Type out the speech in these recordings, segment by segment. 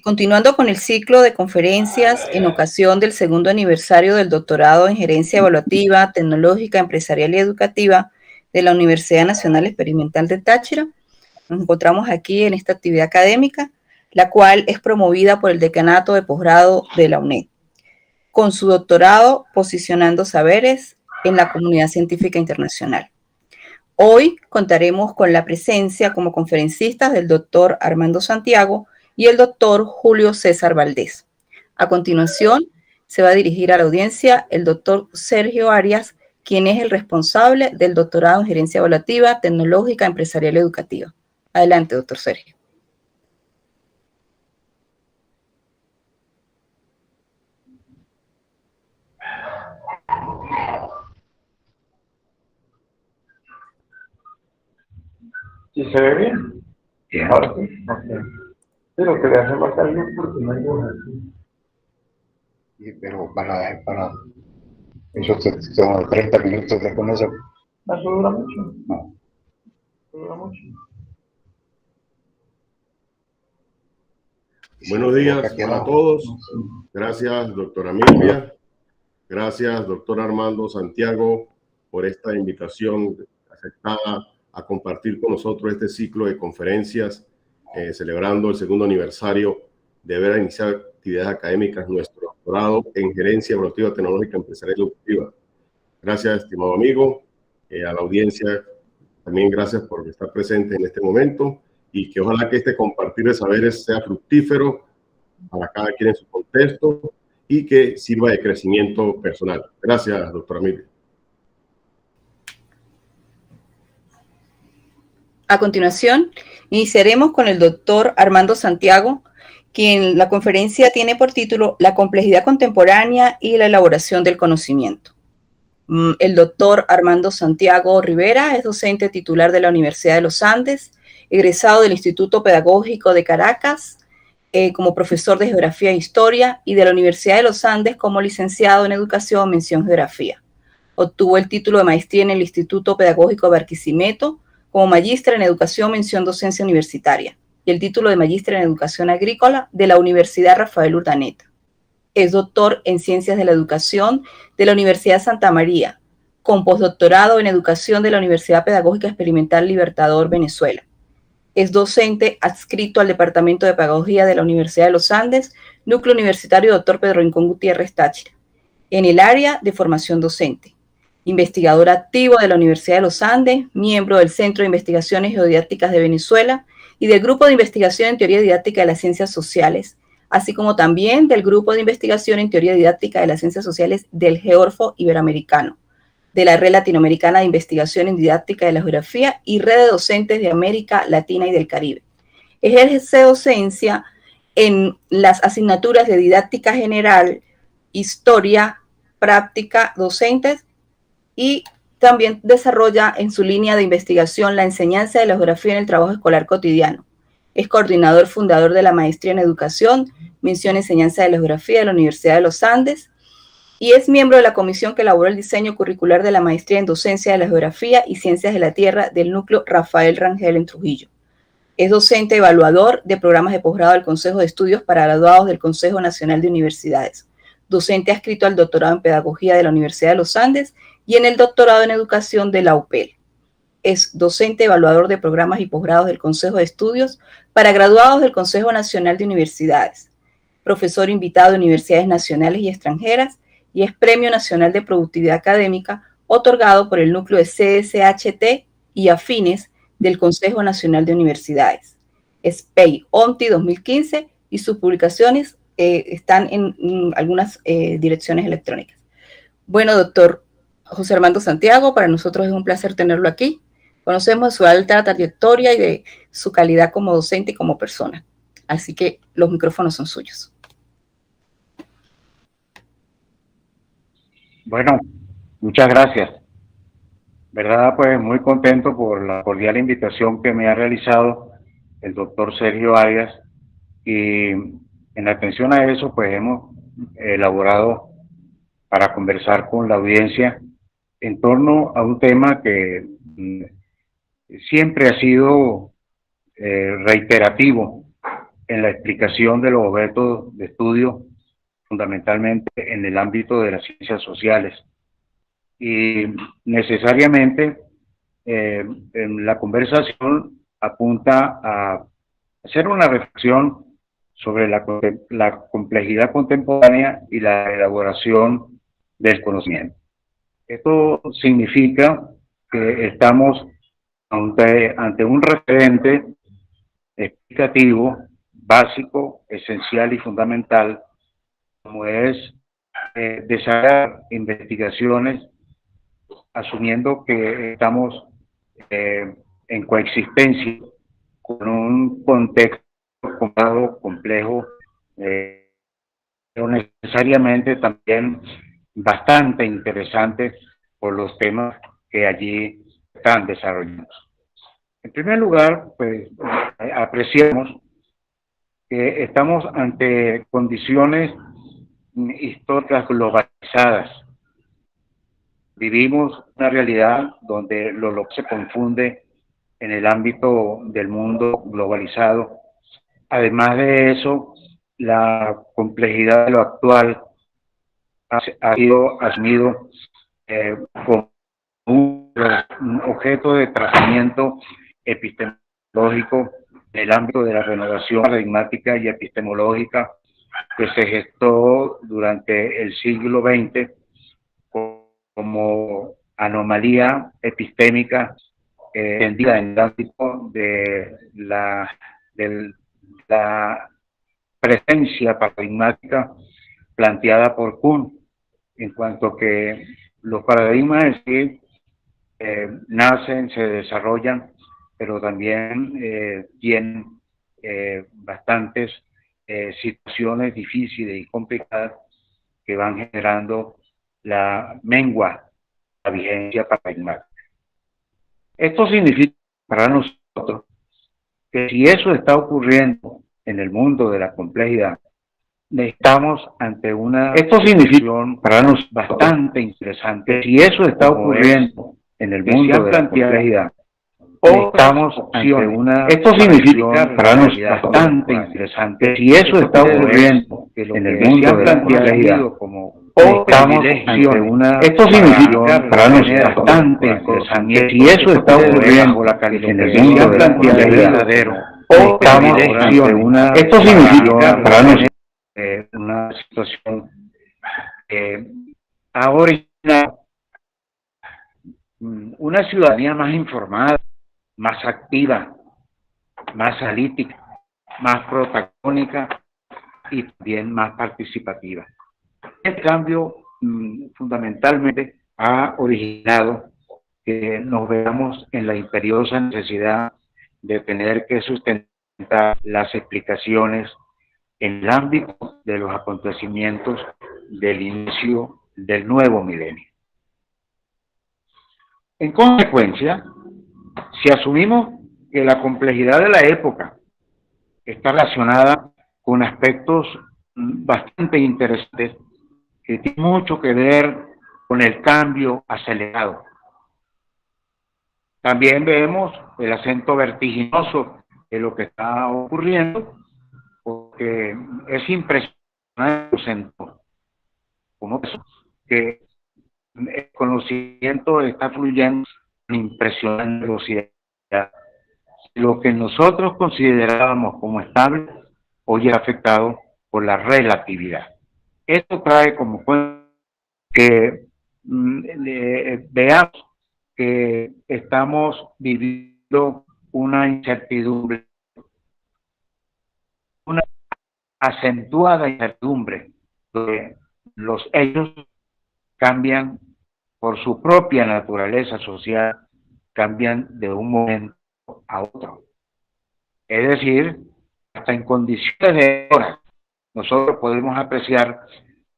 Continuando con el ciclo de conferencias en ocasión del segundo aniversario del doctorado en Gerencia Evaluativa, Tecnológica, Empresarial y Educativa de la Universidad Nacional Experimental de Táchira, nos encontramos aquí en esta actividad académica, la cual es promovida por el Decanato de Posgrado de la UNED, con su doctorado Posicionando Saberes en la Comunidad Científica Internacional. Hoy contaremos con la presencia como conferencistas del doctor Armando Santiago y el doctor Julio César Valdés. A continuación, se va a dirigir a la audiencia el doctor Sergio Arias, quien es el responsable del doctorado en Gerencia Evaluativa, Tecnológica, Empresarial y Educativa. Adelante, doctor Sergio. ¿Sí se ve bien? Bien. Ahora sí. Okay. Pero que le hace falta luz porque no hay luz aquí. Sí, pero para eso son 30 minutos de con eso. ¿Eso dura mucho? No. ¿Dura mucho? Buenos días para todos. Gracias, doctora Milvia. Gracias, doctor Armando Santiago, por esta invitación aceptada a compartir con nosotros este ciclo de conferencias celebrando el segundo aniversario de haber iniciado actividades académicas, nuestro doctorado en Gerencia Evaluativa, Tecnológica, Empresarial y Educativa. Gracias, estimado amigo, a la audiencia, también gracias por estar presente en este momento y que ojalá que este compartir de saberes sea fructífero para cada quien en su contexto y que sirva de crecimiento personal. Gracias, doctora Milvia. A continuación, iniciaremos con el doctor Armando Santiago, quien la conferencia tiene por título La complejidad contemporánea y la elaboración del conocimiento. El doctor Armando Santiago Rivera es docente titular de la Universidad de los Andes, egresado del Instituto Pedagógico de Caracas como profesor de Geografía e Historia y de la Universidad de los Andes como licenciado en Educación mención Geografía. Obtuvo el título de maestría en el Instituto Pedagógico de Barquisimeto como magíster en Educación mención Docencia Universitaria y el título de magíster en Educación Agrícola de la Universidad Rafael Urdaneta. Es doctor en Ciencias de la Educación de la Universidad Santa María, con postdoctorado en Educación de la Universidad Pedagógica Experimental Libertador, Venezuela. Es docente adscrito al Departamento de Pedagogía de la Universidad de los Andes, Núcleo Universitario Dr. Pedro Rincón Gutiérrez Táchira, en el área de formación docente. Investigador activo de la Universidad de los Andes, miembro del Centro de Investigaciones Geodidácticas de Venezuela y del Grupo de Investigación en Teoría Didáctica de las Ciencias Sociales, así como también del Grupo de Investigación en Teoría Didáctica de las Ciencias Sociales del Geórfo Iberoamericano, de la Red Latinoamericana de Investigación en Didáctica de la Geografía y Red de Docentes de América Latina y del Caribe. Ejerce docencia en las asignaturas de Didáctica General, Historia, Práctica, Docentes y también desarrolla en su línea de investigación la enseñanza de la geografía en el trabajo escolar cotidiano. Es coordinador fundador de la Maestría en Educación, mención Enseñanza de la Geografía de la Universidad de los Andes, y es miembro de la comisión que elaboró el diseño curricular de la Maestría en Docencia de la Geografía y Ciencias de la Tierra del Núcleo Rafael Rangel en Trujillo. Es docente evaluador de programas de posgrado del Consejo de Estudios para Graduados del Consejo Nacional de Universidades. Docente adscrito al doctorado en Pedagogía de la Universidad de los Andes y en el doctorado en Educación de la UPEL. Es docente evaluador de programas y posgrados del Consejo de Estudios para Graduados del Consejo Nacional de Universidades. Profesor invitado de universidades nacionales y extranjeras y es Premio Nacional de Productividad Académica otorgado por el núcleo de CSHT y afines del Consejo Nacional de Universidades. Es PEI ONTI 2015 y sus publicaciones están en algunas direcciones electrónicas. Bueno, doctor José Armando Santiago, para nosotros es un placer tenerlo aquí. Conocemos su alta trayectoria y de su calidad como docente y como persona. Así que los micrófonos son suyos. Bueno, muchas gracias. ¿Verdad? Pues muy contento por la cordial invitación que me ha realizado el doctor Sergio Arias y en atención a eso pues hemos elaborado para conversar con la audiencia en torno a un tema que siempre ha sido reiterativo en la explicación de los objetos de estudio, fundamentalmente en el ámbito de las ciencias sociales. Y necesariamente en la conversación apunta a hacer una reflexión sobre la complejidad contemporánea y la elaboración del conocimiento. Esto significa que estamos ante un referente explicativo, básico, esencial y fundamental, como es desarrollar investigaciones asumiendo que estamos en coexistencia con un contexto complejo, pero necesariamente también bastante interesante por los temas que allí están desarrollando. En primer lugar, pues apreciamos que estamos ante condiciones históricas globalizadas. Vivimos una realidad donde lo que se confunde en el ámbito del mundo globalizado. Además de eso, la complejidad de lo actual ha sido asumido como un objeto de tratamiento epistemológico en el ámbito de la renovación paradigmática y epistemológica que se gestó durante el siglo XX como anomalía epistémica entendida en el ámbito de la presencia paradigmática planteada por Kuhn, en cuanto que los paradigmas en sí nacen, se desarrollan, pero también tienen bastantes situaciones difíciles y complicadas que van generando la mengua, la vigencia paradigmática. Esto significa para nosotros que si eso está ocurriendo en el mundo de la complejidad, estamos ante una situación para nosotros bastante interesante. Si eso está ocurriendo en el mundo de la complejidad, estamos ante una esto significa para nosotros bastante interesante. Si eso está ocurriendo en el mundo de la complejidad, estamos ante una esto significa para nosotros bastante interesante. Si eso está ocurriendo en el mundo de la complejidad, estamos ante una esto significa para nosotros una situación ahora una ciudadanía más informada, más activa, más analítica, más protagónica y también más participativa. El cambio fundamentalmente ha originado que nos veamos en la imperiosa necesidad de tener que sustentar las explicaciones en el ámbito de los acontecimientos del inicio del nuevo milenio. En consecuencia, si asumimos que la complejidad de la época está relacionada con aspectos bastante interesantes que tienen mucho que ver con el cambio acelerado, también vemos el acento vertiginoso de lo que está ocurriendo, porque es impresionante como que el conocimiento está fluyendo en impresionante velocidad. Lo que nosotros considerábamos como estable hoy es afectado por la relatividad. Esto trae como que veamos que estamos viviendo una incertidumbre, una acentuada incertidumbre, donde los hechos cambian por su propia naturaleza social, cambian de un momento a otro. Es decir, hasta en condiciones de horas, nosotros podemos apreciar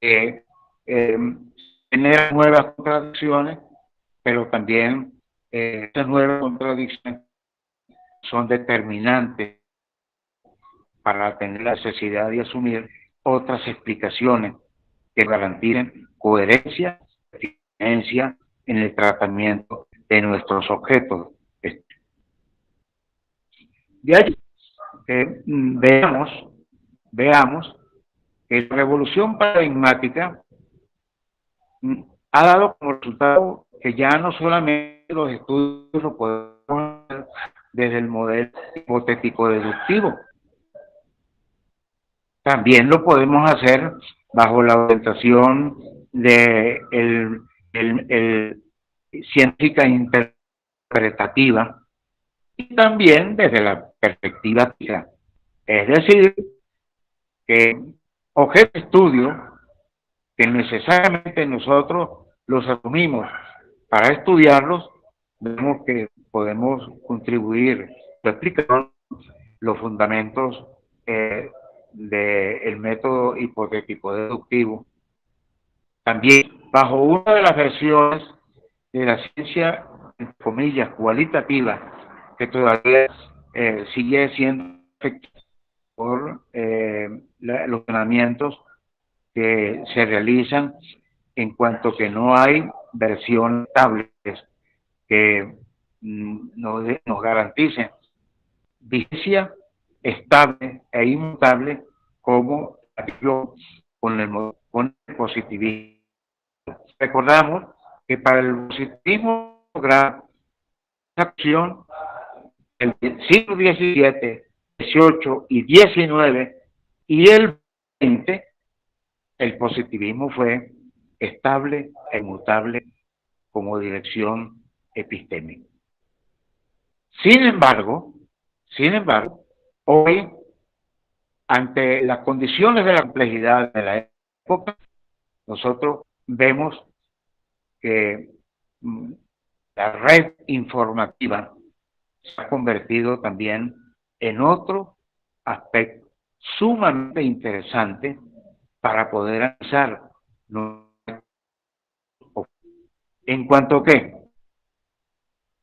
que tener nuevas contradicciones, pero también estas nuevas contradicciones son determinantes para tener la necesidad de asumir otras explicaciones que garanticen coherencia y eficiencia en el tratamiento de nuestros objetos. De ahí veamos veamos que la revolución paradigmática ha dado como resultado que ya no solamente los estudios lo podemos hacer desde el modelo hipotético deductivo, también lo podemos hacer bajo la orientación de el científica interpretativa y también desde la perspectiva crítica. Es decir, que objeto de estudio que necesariamente nosotros los asumimos para estudiarlos, vemos que podemos contribuir a explicar los fundamentos del método hipotético deductivo. También bajo una de las versiones de la ciencia, entre comillas, cualitativa, que todavía sigue siendo efectiva por los entrenamientos que se realizan en cuanto que no hay versiones estables que nos garanticen vigencia estable e inmutable como con el positivismo. Recordamos que para el positivismo la acción el siglo XVII, XVIII y XIX y el XX, el positivismo fue estable e inmutable como dirección epistémica. Sin embargo, hoy, ante las condiciones de la complejidad de la época, nosotros vemos que la red informativa se ha convertido también en otro aspecto sumamente interesante para poder analizar en cuanto a qué,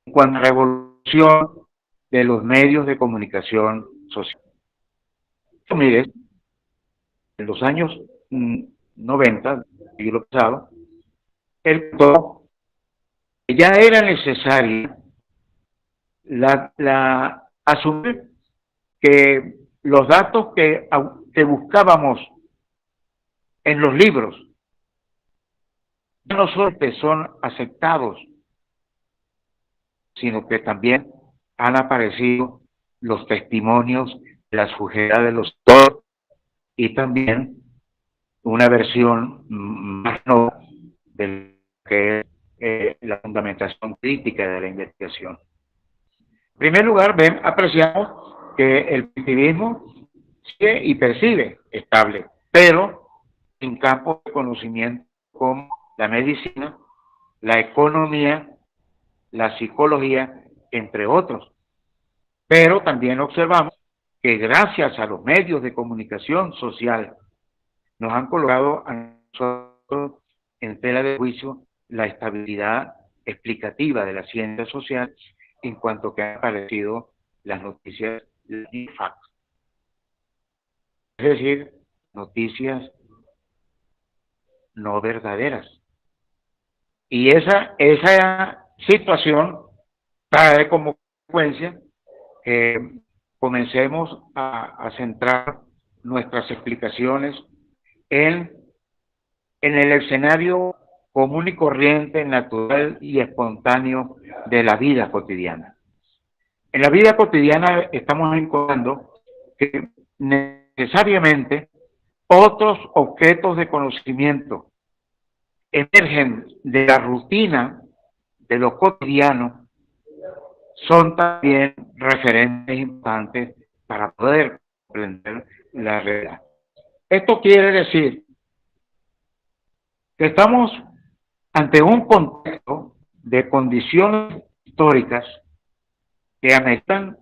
en cuanto a la revolución de los medios de comunicación social. Mire, en los años 90 del siglo pasado, ya era necesario asumir que los datos que buscábamos en los libros no solamente son aceptados, sino que también han aparecido los testimonios de la sujeridad de los autores y también una versión más nueva de lo que es la fundamentación crítica de la investigación. En primer lugar, apreciamos que el positivismo sigue y percibe estable, pero en campos de conocimiento como la medicina, la economía, la psicología, entre otros. Pero también observamos que gracias a los medios de comunicación social nos han colocado a nosotros en tela de juicio la estabilidad explicativa de la ciencia social en cuanto que han aparecido las noticias de fact, es decir, noticias no verdaderas. Y esa situación trae como consecuencia que comencemos a centrar nuestras explicaciones en el escenario común y corriente, natural y espontáneo de la vida cotidiana. En la vida cotidiana estamos encontrando que necesariamente otros objetos de conocimiento emergen de la rutina de lo cotidiano, son también referentes importantes para poder comprender la realidad. Esto quiere decir que estamos ante un contexto de condiciones históricas que ameritan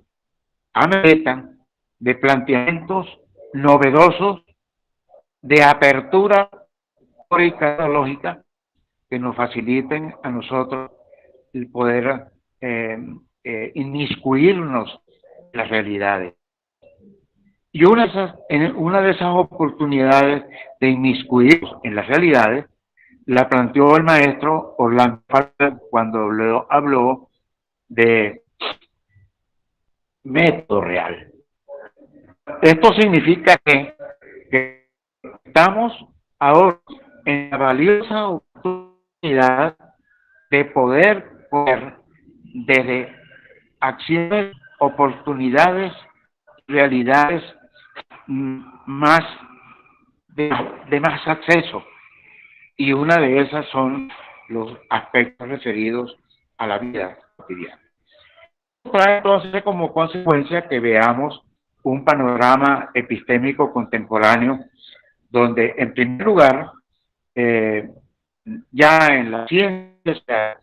de planteamientos novedosos, de apertura histórica lógica que nos faciliten a nosotros el poder inmiscuirnos en las realidades. Y una de esas oportunidades de inmiscuirnos en las realidades la planteó el maestro Orlando Falk cuando habló de método real. Esto significa que que estamos ahora en la valiosa oportunidad de poder ver desde acciones, oportunidades, realidades más de más acceso, y una de esas son los aspectos referidos a la vida cotidiana. Trae entonces como consecuencia que veamos un panorama epistémico contemporáneo donde, en primer lugar, ya en la ciencia,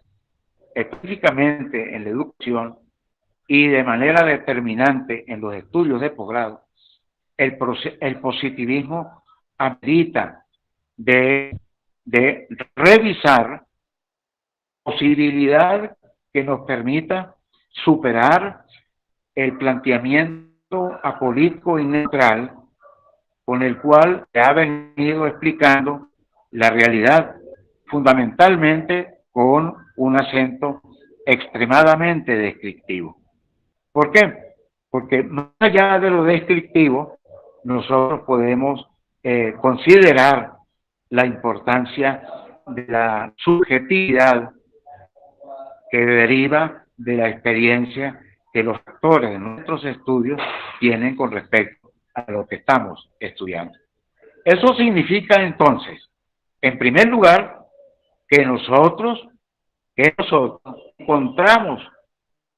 específicamente en la educación y de manera determinante en los estudios de posgrado, el positivismo amerita de revisar posibilidad que nos permita superar el planteamiento apolítico y neutral con el cual se ha venido explicando la realidad, fundamentalmente con un acento extremadamente descriptivo. ¿Por qué? Porque más allá de lo descriptivo, nosotros podemos considerar la importancia de la subjetividad que deriva de la experiencia que los actores de nuestros estudios tienen con respecto a lo que estamos estudiando. Eso significa entonces, en primer lugar, que nosotros encontramos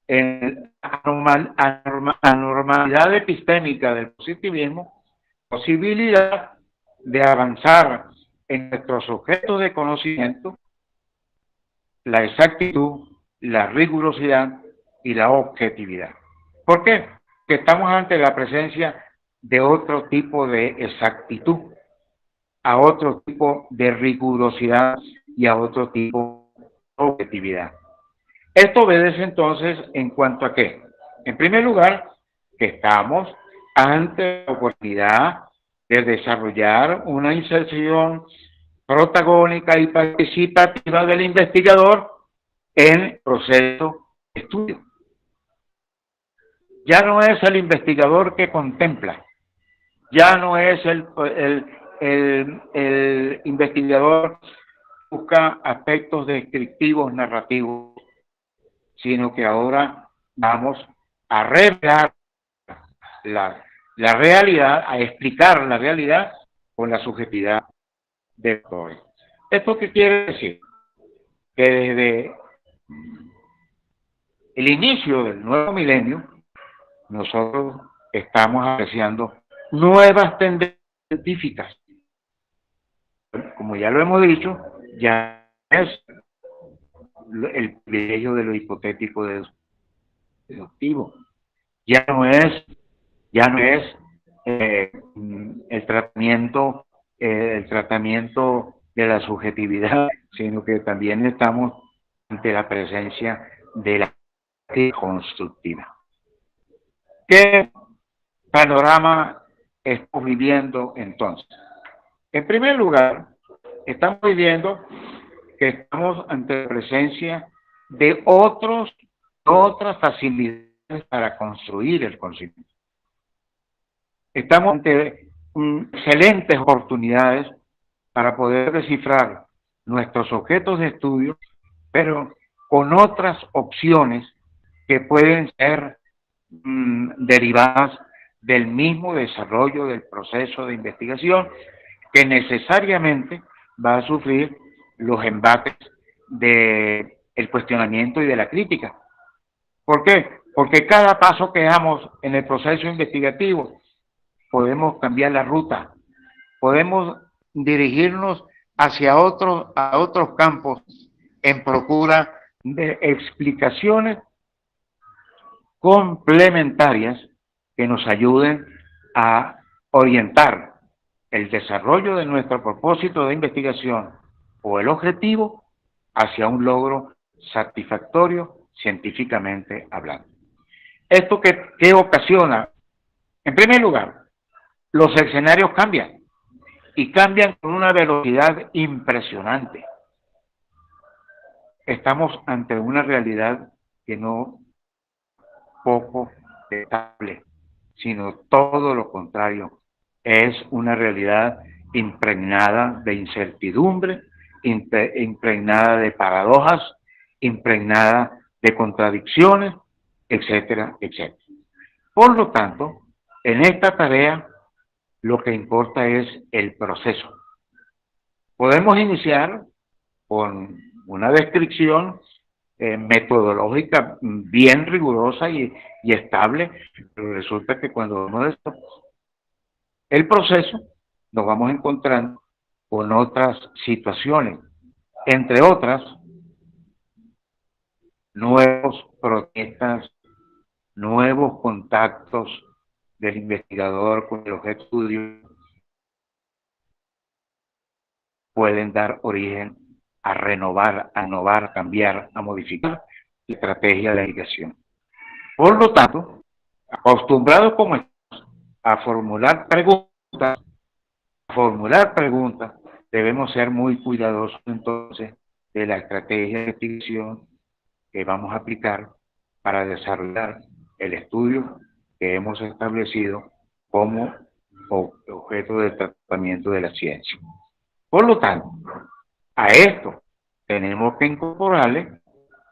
en la anormalidad epistémica del positivismo posibilidad de avanzar en nuestros objetos de conocimiento, la exactitud, la rigurosidad y la objetividad. ¿Por qué? Porque estamos ante la presencia de otro tipo de exactitud, a otro tipo de rigurosidad y a otro tipo de objetividad. Esto obedece entonces en cuanto a qué. En primer lugar, que estamos ante la oportunidad de desarrollar una inserción protagónica y participativa del investigador en el proceso de estudio. Ya no es el investigador que contempla, ya no es el investigador que busca aspectos descriptivos, narrativos, sino que ahora vamos a revelar la realidad, a explicar la realidad con la subjetividad del autor. ¿Esto qué quiere decir? Que desde el inicio del nuevo milenio, nosotros estamos apreciando nuevas tendencias científicas. Como ya lo hemos dicho, ya es el privilegio de lo hipotético deductivo. Ya no es el tratamiento de la subjetividad, sino que también estamos ante la presencia de la constructiva. ¿Qué panorama estamos viviendo entonces? En primer lugar, estamos viviendo que estamos ante la presencia de otras facilidades para construir el conocimiento. Estamos ante excelentes oportunidades para poder descifrar nuestros objetos de estudio, pero con otras opciones que pueden ser derivadas del mismo desarrollo del proceso de investigación, que necesariamente va a sufrir los embates del cuestionamiento y de la crítica. ¿Por qué? Porque cada paso que damos en el proceso investigativo podemos cambiar la ruta, podemos dirigirnos hacia a otros campos en procura de explicaciones complementarias que nos ayuden a orientar el desarrollo de nuestro propósito de investigación o el objetivo hacia un logro satisfactorio científicamente hablando. ¿Esto qué ocasiona? En primer lugar, los escenarios cambian y cambian con una velocidad impresionante. Estamos ante una realidad que no poco estable, sino todo lo contrario, es una realidad impregnada de incertidumbre, impregnada de paradojas, impregnada de contradicciones, etcétera, etcétera. Por lo tanto, en esta tarea lo que importa es el proceso. Podemos iniciar con una descripción metodológica bien rigurosa y estable, pero resulta que cuando vemos esto, el proceso, nos vamos encontrando con otras situaciones, entre otras, nuevos protestas, nuevos contactos del investigador con el objeto de estudio pueden dar origen a renovar, a innovar, a cambiar, a modificar la estrategia de la investigación. Por lo tanto, acostumbrados como estamos a formular preguntas, debemos ser muy cuidadosos entonces de la estrategia de investigación que vamos a aplicar para desarrollar el estudio que hemos establecido como objeto de tratamiento de la ciencia. Por lo tanto, a esto tenemos que incorporarle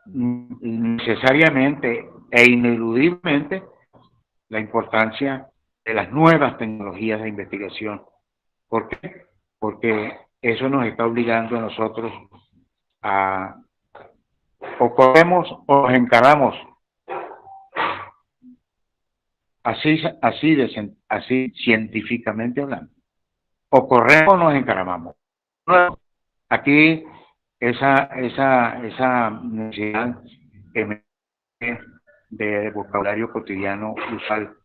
necesariamente e ineludiblemente la importancia de las nuevas tecnologías de investigación. ¿Por qué? Porque eso nos está obligando a nosotros a o corremos o nos encaramos así científicamente hablando, o corremos o nos encaramamos. Aquí esa necesidad de vocabulario cotidiano usual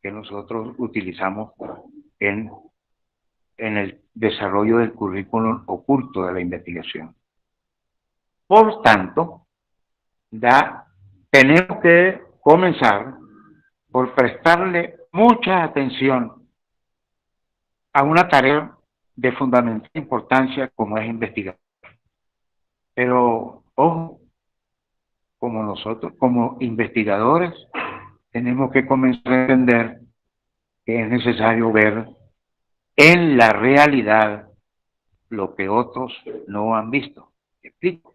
que nosotros utilizamos en el desarrollo del currículum oculto de la investigación. Por tanto, tenemos que comenzar por prestarle mucha atención a una tarea de fundamental importancia como es investigar. Pero, ojo, como nosotros, como investigadores, tenemos que comenzar a entender que es necesario ver en la realidad lo que otros no han visto. ¿Me explico?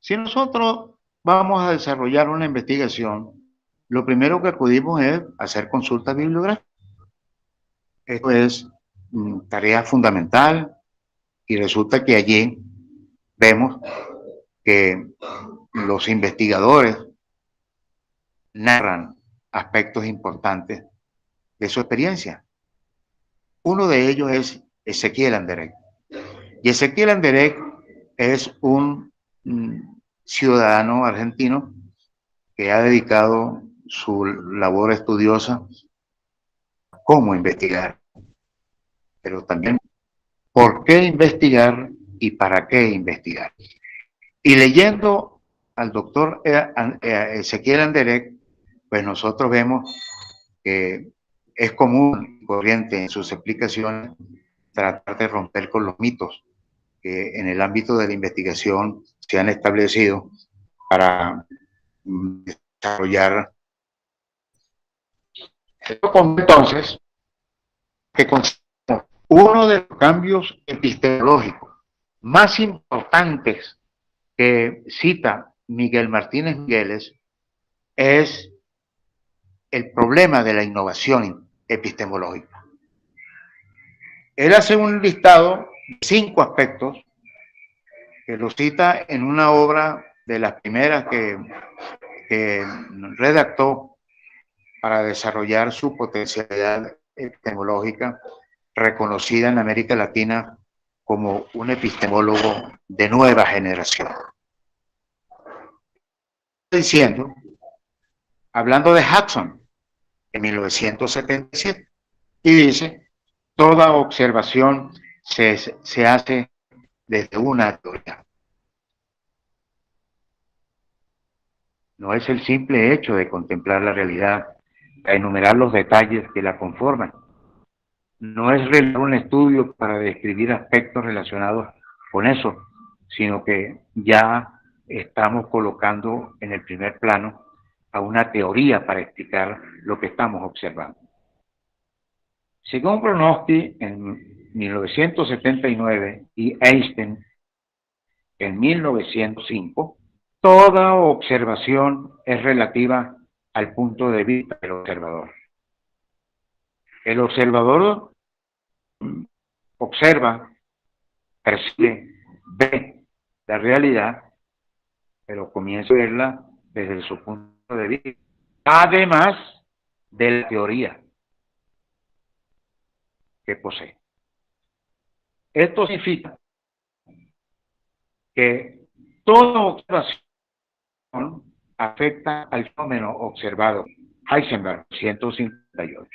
Si nosotros vamos a desarrollar una investigación, lo primero que acudimos es hacer consulta bibliográfica. Esto es tarea fundamental y resulta que allí vemos que los investigadores narran aspectos importantes de su experiencia. Uno de ellos es Ezequiel Anderegg. Y Ezequiel Anderegg es un ciudadano argentino que ha dedicado su labor estudiosa a cómo investigar, pero también por qué investigar y para qué investigar. Y leyendo al doctor Ezequiel Anderegg, pues nosotros vemos que es común y corriente en sus explicaciones tratar de romper con los mitos que en el ámbito de la investigación se han establecido para desarrollar. Entonces, que uno de los cambios epistemológicos más importantes que cita Miguel Martínez Migueles es el problema de la innovación epistemológica. Él hace un listado de 5 aspectos que lo cita en una obra de las primeras que redactó para desarrollar su potencialidad epistemológica, reconocida en América Latina como un epistemólogo de nueva generación. Diciendo, hablando de Hudson en 1977, y dice, toda observación se hace desde una teoría. No es el simple hecho de contemplar la realidad, a enumerar los detalles que la conforman. No es realizar un estudio para describir aspectos relacionados con eso, sino que ya estamos colocando en el primer plano a una teoría para explicar lo que estamos observando. Según Bronowski en 1979 y Einstein en 1905, toda observación es relativa al punto de vista del observador. El observador observa, percibe, ve la realidad, pero comienza a verla desde su punto de vista, además de la teoría que posee. Esto significa que toda observación afecta al fenómeno observado. Heisenberg, 158.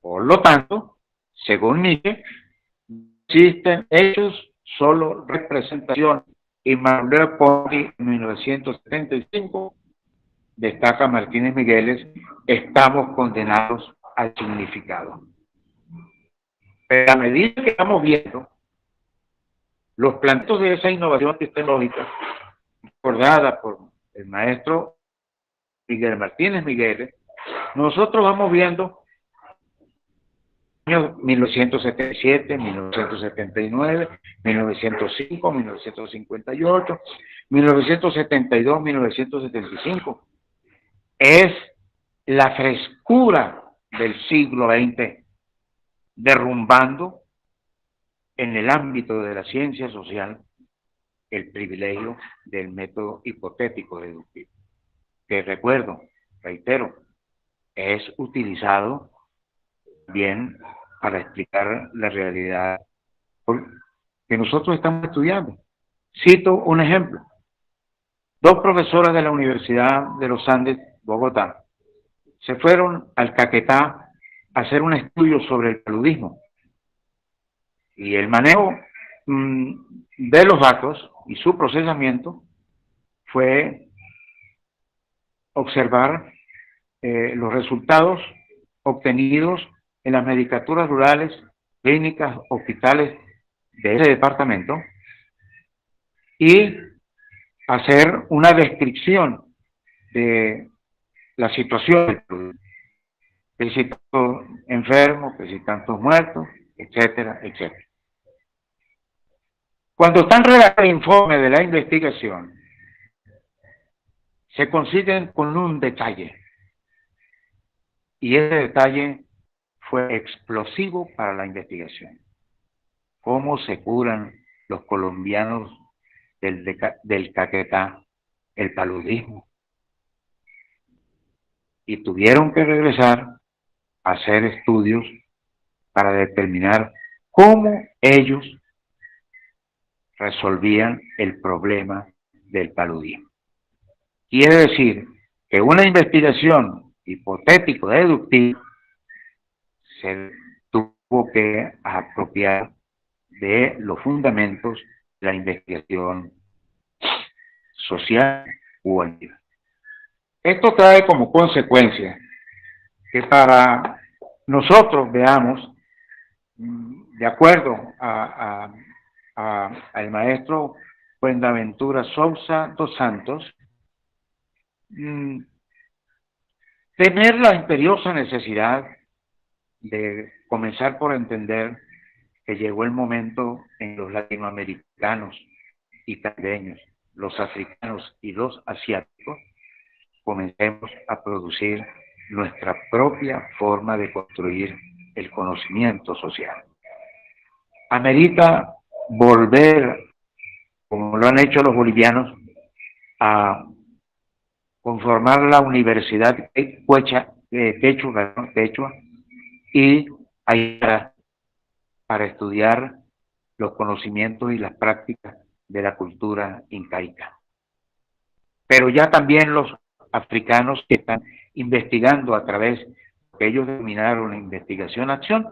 Por lo tanto, según Nietzsche, existen hechos, solo representación, y Manuel Ponti, en 1975, destaca Martínez Migueles, estamos condenados al significado. Pero a medida que estamos viendo los planteos de esa innovación epistemológica, recordada por el maestro Miguel Martínez Migueles, nosotros vamos viendo años 1977, 1979, 1905, 1958, 1972, 1975. Es la frescura del siglo XX derrumbando en el ámbito de la ciencia social el privilegio del método hipotético deductivo, que recuerdo, reitero, es utilizado bien para explicar la realidad que nosotros estamos estudiando. Cito un ejemplo. Dos profesoras de la Universidad de los Andes, Bogotá, se fueron al Caquetá a hacer un estudio sobre el paludismo. Y el manejo de los datos y su procesamiento fue observar los resultados obtenidos en las medicaturas rurales, clínicas, hospitales de ese departamento y hacer una descripción de la situación del producto, que si tantos enfermos, que si tantos muertos, etcétera, etcétera. Cuando están redactando el informe de la investigación, se consiguen con un detalle, y ese detalle fue explosivo para la investigación. ¿Cómo se curan los colombianos del Caquetá el paludismo? Y tuvieron que regresar a hacer estudios para determinar cómo ellos resolvían el problema del paludismo. Quiere decir que una investigación hipotético-deductiva se tuvo que apropiar de los fundamentos de la investigación social u activa. Esto trae como consecuencia que para nosotros veamos, de acuerdo al maestro Buenaventura Sousa dos Santos, tener la imperiosa necesidad de comenzar por entender que llegó el momento en los latinoamericanos y caribeños, los africanos y los asiáticos, comencemos a producir nuestra propia forma de construir el conocimiento social. Amerita volver, como lo han hecho los bolivianos, a conformar la Universidad Quechua y ayudar para estudiar los conocimientos y las prácticas de la cultura incaica. Pero ya también los africanos que están investigando a través de lo que ellos denominaron investigación-acción,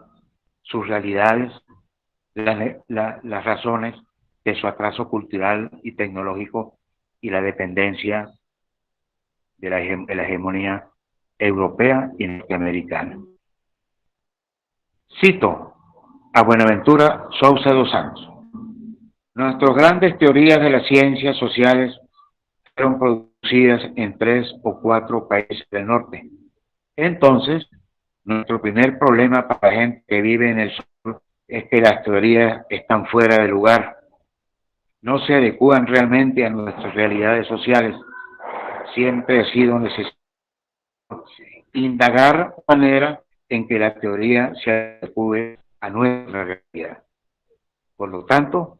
sus realidades, las razones de su atraso cultural y tecnológico y la dependencia de la hegemonía europea y norteamericana. Cito a Buenaventura Sousa dos Santos. Nuestras grandes teorías de las ciencias sociales fueron producidas en 3 o 4 países del norte. Entonces, nuestro primer problema para la gente que vive en el sur es que las teorías están fuera de lugar, no se adecúan realmente a nuestras realidades sociales. Siempre ha sido necesario indagar de manera en que la teoría se adecue a nuestra realidad. Por lo tanto,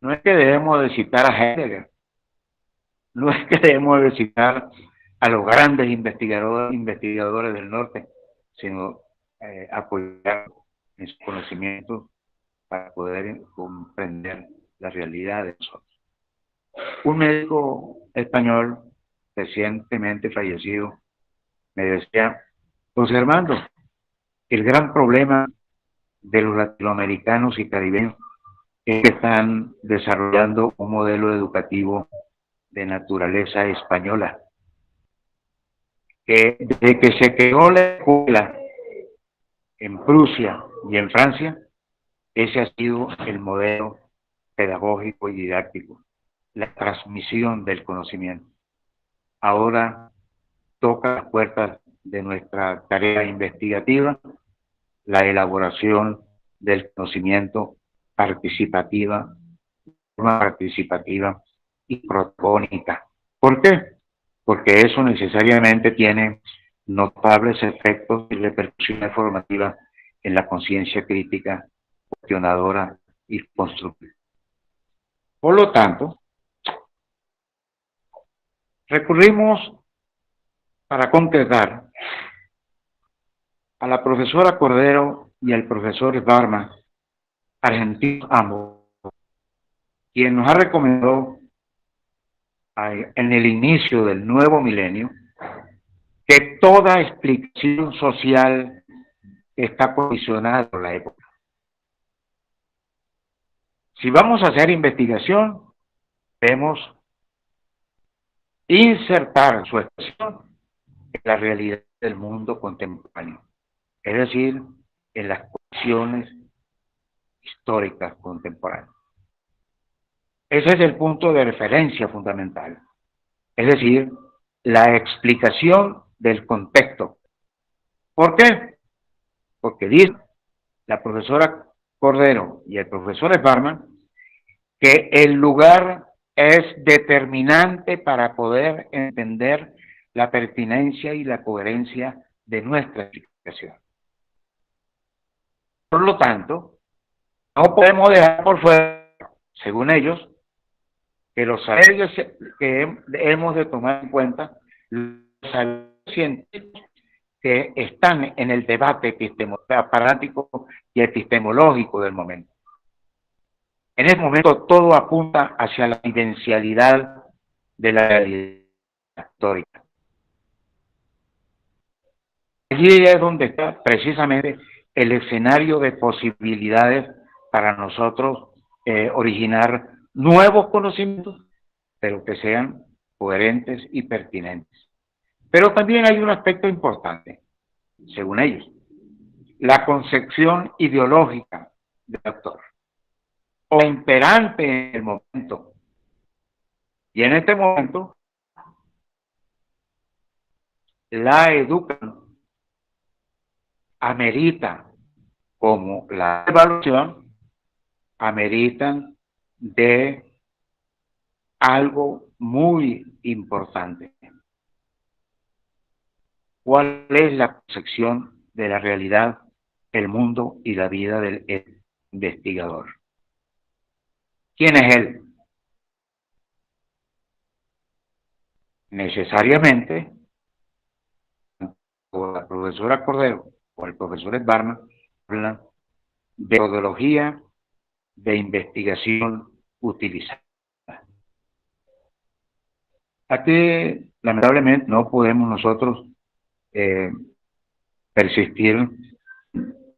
no es que debemos de citar a Heidegger, no es que debemos de citar a los grandes investigadores del norte, sino apoyar en su conocimiento para poder comprender la realidad de nosotros. Un médico español recientemente fallecido me decía: José Armando, el gran problema de los latinoamericanos y caribeños es que están desarrollando un modelo educativo de naturaleza española, que desde que se creó la escuela en Prusia y en Francia, ese ha sido el modelo pedagógico y didáctico, la transmisión del conocimiento. Ahora toca las puertas de nuestra tarea investigativa la elaboración del conocimiento participativa, forma participativa y protagónica. ¿Por qué? Porque eso necesariamente tiene notables efectos y repercusiones formativas en la conciencia crítica, cuestionadora y constructiva. Por lo tanto, recurrimos para concretar a la profesora Cordero y al profesor Barma, argentinos ambos, quien nos ha recomendado en el inicio del nuevo milenio que toda explicación social está condicionada por la época. Si vamos a hacer investigación, debemos insertar su expresión en la realidad del mundo contemporáneo, es decir, en las cuestiones históricas contemporáneas. Ese es el punto de referencia fundamental, es decir, la explicación del contexto. ¿Por qué? Porque dice la profesora Cordero y el profesor Sparman que el lugar es determinante para poder entender la pertinencia y la coherencia de nuestra explicación. Por lo tanto, no podemos dejar por fuera, según ellos, que los saberes que hemos de tomar en cuenta, los saberes científicos que están en el debate aparático y epistemológico del momento. En este momento todo apunta hacia la vivencialidad de la realidad histórica. Allí es donde está precisamente el escenario de posibilidades para nosotros originar nuevos conocimientos, pero que sean coherentes y pertinentes. Pero también hay un aspecto importante, según ellos, la concepción ideológica del autor, o imperante en el momento. Y en este momento, la educación amerita, como la evaluación, ameritan de algo muy importante. ¿Cuál es la concepción de la realidad, el mundo y la vida del investigador? ¿Quién es él? Necesariamente, o la profesora Cordero o el profesor Barma hablan de metodología de investigación utilizada. Aquí, lamentablemente, no podemos nosotros persistir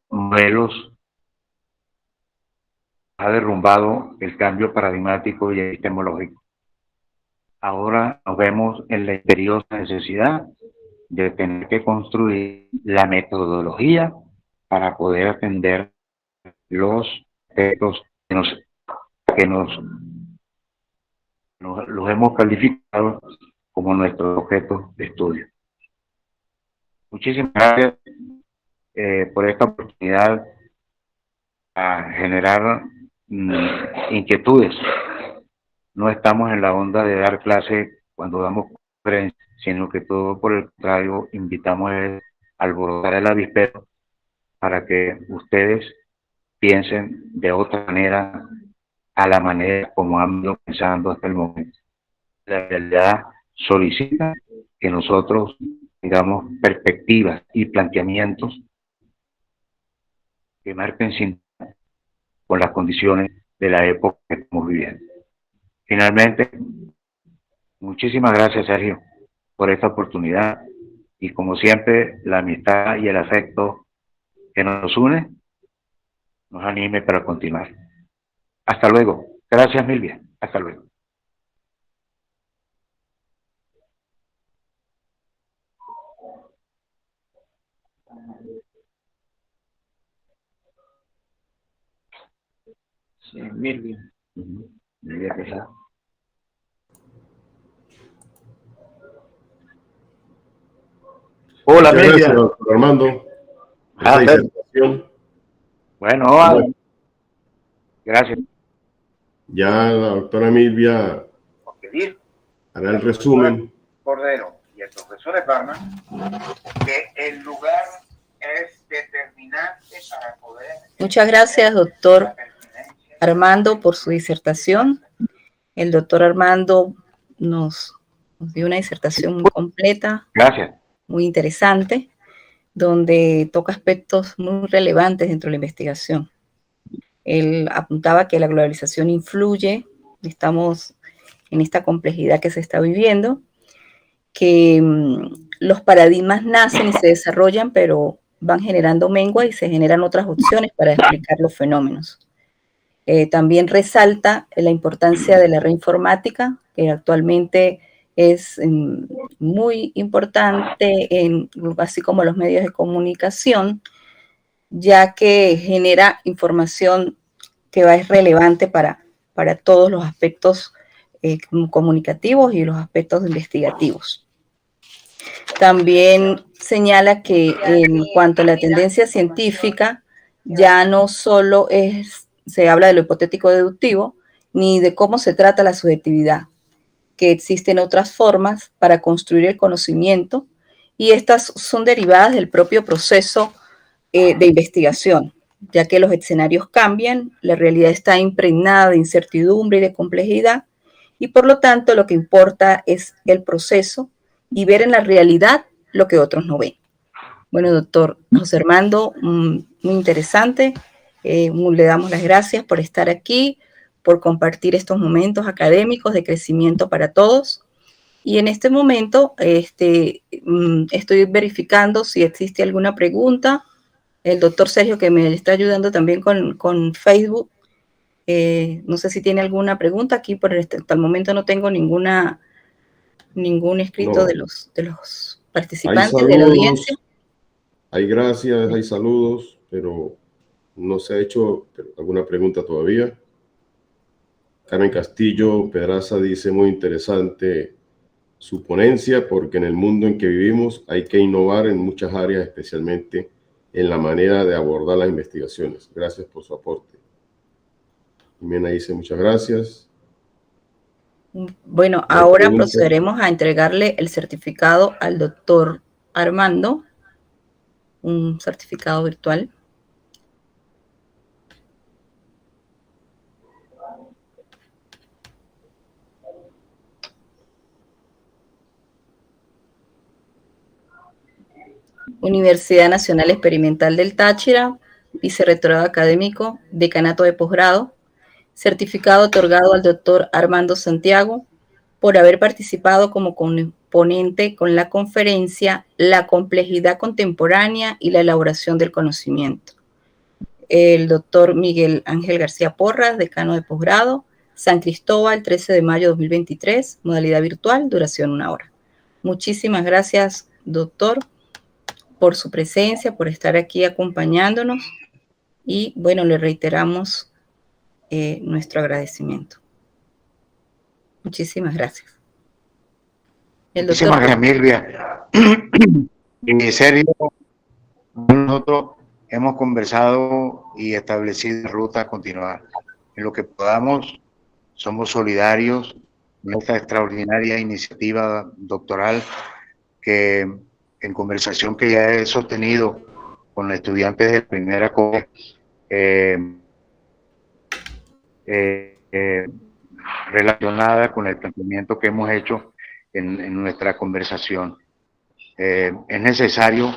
modelos. Ha derrumbado el cambio paradigmático y epistemológico. Ahora nos vemos en la imperiosa necesidad de tener que construir la metodología para poder atender los aspectos que nos los hemos calificado como nuestro objeto de estudio. Muchísimas gracias por esta oportunidad a generar inquietudes. No estamos en la onda de dar clase cuando damos conferencias, sino que todo por el contrario, invitamos a alborotar el avispero para que ustedes piensen de otra manera a la manera como han ido pensando hasta el momento. La realidad solicita que nosotros tengamos perspectivas y planteamientos que marquen sintonía con las condiciones de la época que estamos viviendo. Finalmente, muchísimas gracias, Sergio, por esta oportunidad y como siempre, la amistad y el afecto que nos une nos anime para continuar. Hasta luego. Gracias, Milvia. Hasta luego. Sí, Milvia. Milvia Quesada. Hola, Muchas Milvia. gracias, doctor Armando. Esta disertación. Bueno, gracias. Ya la doctora Milvia hará el resumen. Cordero y el profesor Esparma, que el lugar es determinante para poder... Muchas gracias, doctor Armando, por su disertación. El doctor Armando nos dio una disertación muy completa, Gracias. muy interesante, donde toca aspectos muy relevantes dentro de la investigación. Él apuntaba que la globalización influye, estamos en esta complejidad que se está viviendo, que los paradigmas nacen y se desarrollan, pero van generando mengua y se generan otras opciones para explicar los fenómenos. También resalta la importancia de la red informática, que actualmente es muy importante, así como los medios de comunicación, ya que genera información que es relevante para todos los aspectos comunicativos y los aspectos investigativos. También señala que en cuanto a la tendencia científica, ya no solo se habla de lo hipotético deductivo, ni de cómo se trata la subjetividad, que existen otras formas para construir el conocimiento y estas son derivadas del propio proceso de investigación, ya que los escenarios cambian, la realidad está impregnada de incertidumbre y de complejidad y por lo tanto lo que importa es el proceso y ver en la realidad lo que otros no ven. Bueno, doctor José Armando, muy interesante. Le damos las gracias por estar aquí, por compartir estos momentos académicos de crecimiento para todos. Y en este momento estoy verificando si existe alguna pregunta. El doctor Sergio, que me está ayudando también con Facebook, no sé si tiene alguna pregunta. Aquí hasta el momento no tengo ningún escrito de los participantes de la audiencia. Hay gracias, hay saludos, pero no se ha hecho alguna pregunta todavía. Carmen Castillo Pedraza dice, muy interesante su ponencia, porque en el mundo en que vivimos hay que innovar en muchas áreas, especialmente en la manera de abordar las investigaciones. Gracias por su aporte. Jimena dice, muchas gracias. Bueno, ahora procederemos a entregarle el certificado al doctor Armando, un certificado virtual. Universidad Nacional Experimental del Táchira, vicerrectorado académico, decanato de posgrado, certificado otorgado al doctor Armando Santiago por haber participado como ponente con la conferencia La complejidad contemporánea y la elaboración del conocimiento. El doctor Miguel Ángel García Porras, decano de posgrado, San Cristóbal, 13 de mayo de 2023, modalidad virtual, duración 1 hora. Muchísimas gracias, doctor, por su presencia, por estar aquí acompañándonos y, bueno, le reiteramos nuestro agradecimiento. Muchísimas gracias. Muchísimas gracias, Milvia. Y Sergio, nosotros hemos conversado y establecido ruta a continuar. En lo que podamos, somos solidarios en esta extraordinaria iniciativa doctoral que, en conversación que ya he sostenido con estudiantes de primera cosa, relacionada con el planteamiento que hemos hecho en nuestra conversación. Es necesario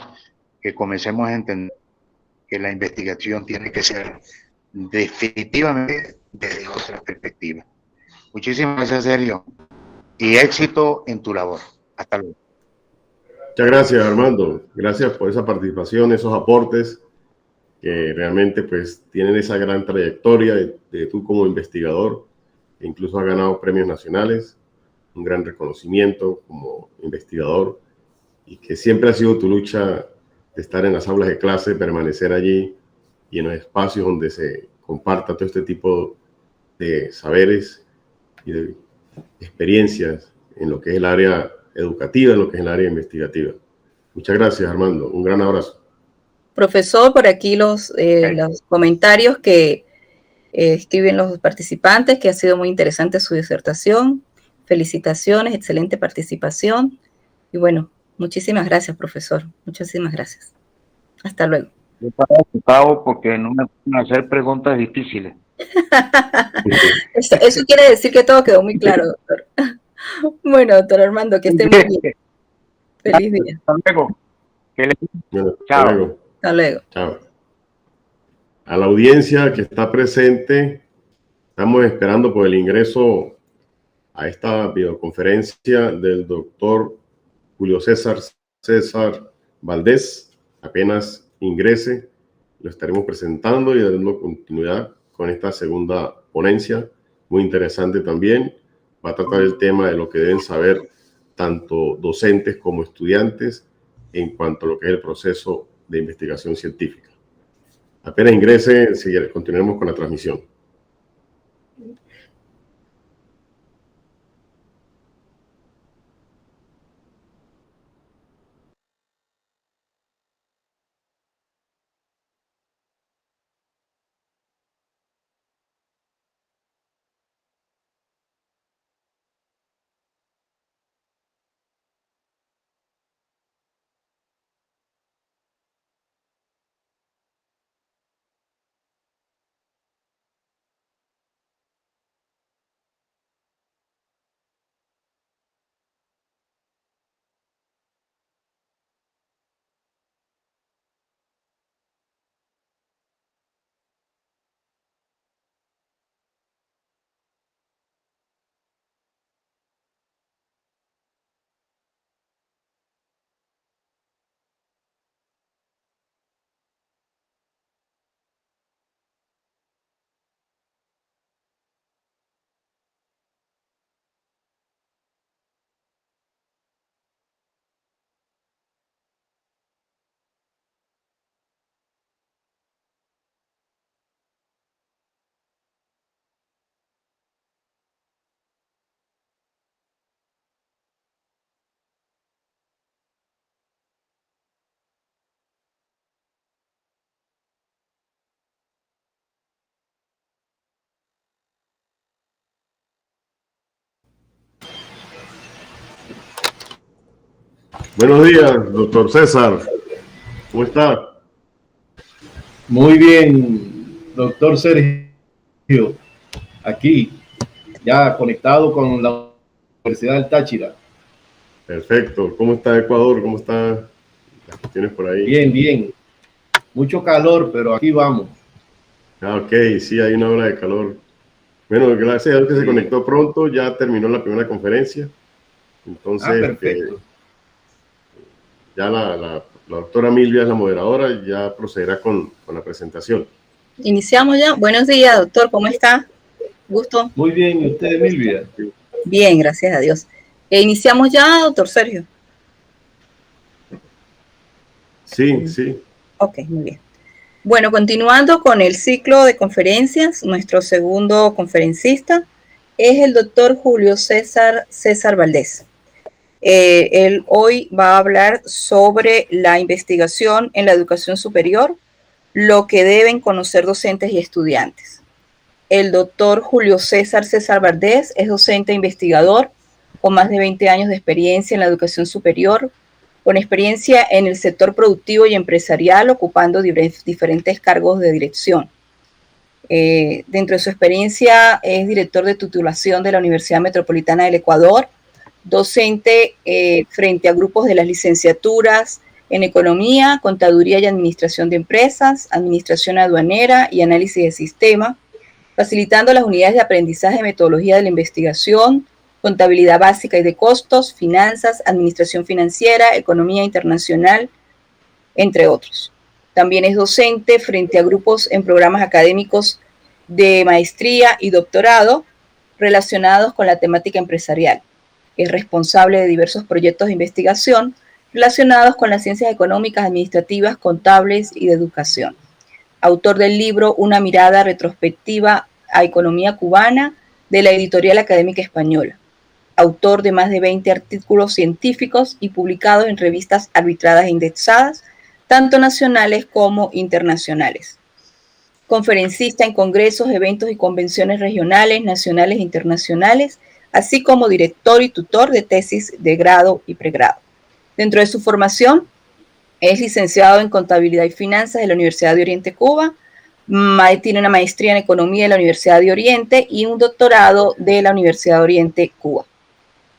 que comencemos a entender que la investigación tiene que ser definitivamente desde otra perspectiva. Muchísimas gracias, Sergio, y éxito en tu labor. Hasta luego. Muchas gracias, Armando. Gracias por esa participación, esos aportes que realmente pues tienen esa gran trayectoria de tú como investigador, que incluso has ganado premios nacionales, un gran reconocimiento como investigador, y que siempre ha sido tu lucha de estar en las aulas de clase, permanecer allí y en los espacios donde se comparta todo este tipo de saberes y de experiencias en lo que es el área educativa, en lo que es el área investigativa. Muchas gracias, Armando. Un gran abrazo. Profesor, por aquí los comentarios que escriben los participantes, que ha sido muy interesante su disertación. Felicitaciones, excelente participación. Y bueno, muchísimas gracias, profesor. Muchísimas gracias. Hasta luego. Yo estaba ocupado porque no me pueden hacer preguntas difíciles. Eso quiere decir que todo quedó muy claro, doctor. Bueno, doctor Armando, que esté muy bien. Feliz día. Hasta luego. Hasta luego. Hasta luego. Chao. A la audiencia que está presente, estamos esperando por el ingreso a esta videoconferencia del doctor Julio César Valdés. Apenas ingrese, lo estaremos presentando y dando continuidad con esta segunda ponencia, muy interesante también. Va a tratar el tema de lo que deben saber tanto docentes como estudiantes en cuanto a lo que es el proceso de investigación científica. Apenas ingrese, continuaremos con la transmisión. Buenos días, doctor César. ¿Cómo está? Muy bien, doctor Sergio. Aquí, ya conectado con la Universidad del Táchira. Perfecto. ¿Cómo está Ecuador? ¿Cómo están las cuestiones por ahí? Bien, bien. Mucho calor, pero aquí vamos. Ok, sí, hay una ola de calor. Bueno, gracias a Dios que se conectó pronto, ya terminó la primera conferencia. Entonces, perfecto. Ya la doctora Milvia es la moderadora, ya procederá con la presentación. Iniciamos ya. Buenos días, doctor, ¿cómo está? Gusto. Muy bien, ¿y usted, Milvia? Bien, gracias a Dios. Iniciamos ya, doctor Sergio. Sí, sí. Ok, muy bien. Bueno, continuando con el ciclo de conferencias, nuestro segundo conferencista es el doctor Julio César Valdés. Él hoy va a hablar sobre la investigación en la educación superior, lo que deben conocer docentes y estudiantes. El doctor Julio César Valdés es docente e investigador con más de 20 años de experiencia en la educación superior, con experiencia en el sector productivo y empresarial, ocupando diferentes cargos de dirección. Dentro de su experiencia es director de titulación de la Universidad Metropolitana del Ecuador, docente frente a grupos de las licenciaturas en Economía, Contaduría y Administración de Empresas, Administración Aduanera y Análisis de Sistema, facilitando las unidades de aprendizaje de metodología de la investigación, contabilidad básica y de costos, finanzas, administración financiera, economía internacional, entre otros. También es docente frente a grupos en programas académicos de maestría y doctorado relacionados con la temática empresarial. Es responsable de diversos proyectos de investigación relacionados con las ciencias económicas, administrativas, contables y de educación. Autor del libro Una mirada retrospectiva a economía cubana de la Editorial Académica Española. Autor de más de 20 artículos científicos y publicados en revistas arbitradas e indexadas, tanto nacionales como internacionales. Conferencista en congresos, eventos y convenciones regionales, nacionales e internacionales, así como director y tutor de tesis de grado y pregrado. Dentro de su formación, es licenciado en Contabilidad y Finanzas de la Universidad de Oriente Cuba, tiene una maestría en Economía de la Universidad de Oriente y un doctorado de la Universidad de Oriente Cuba.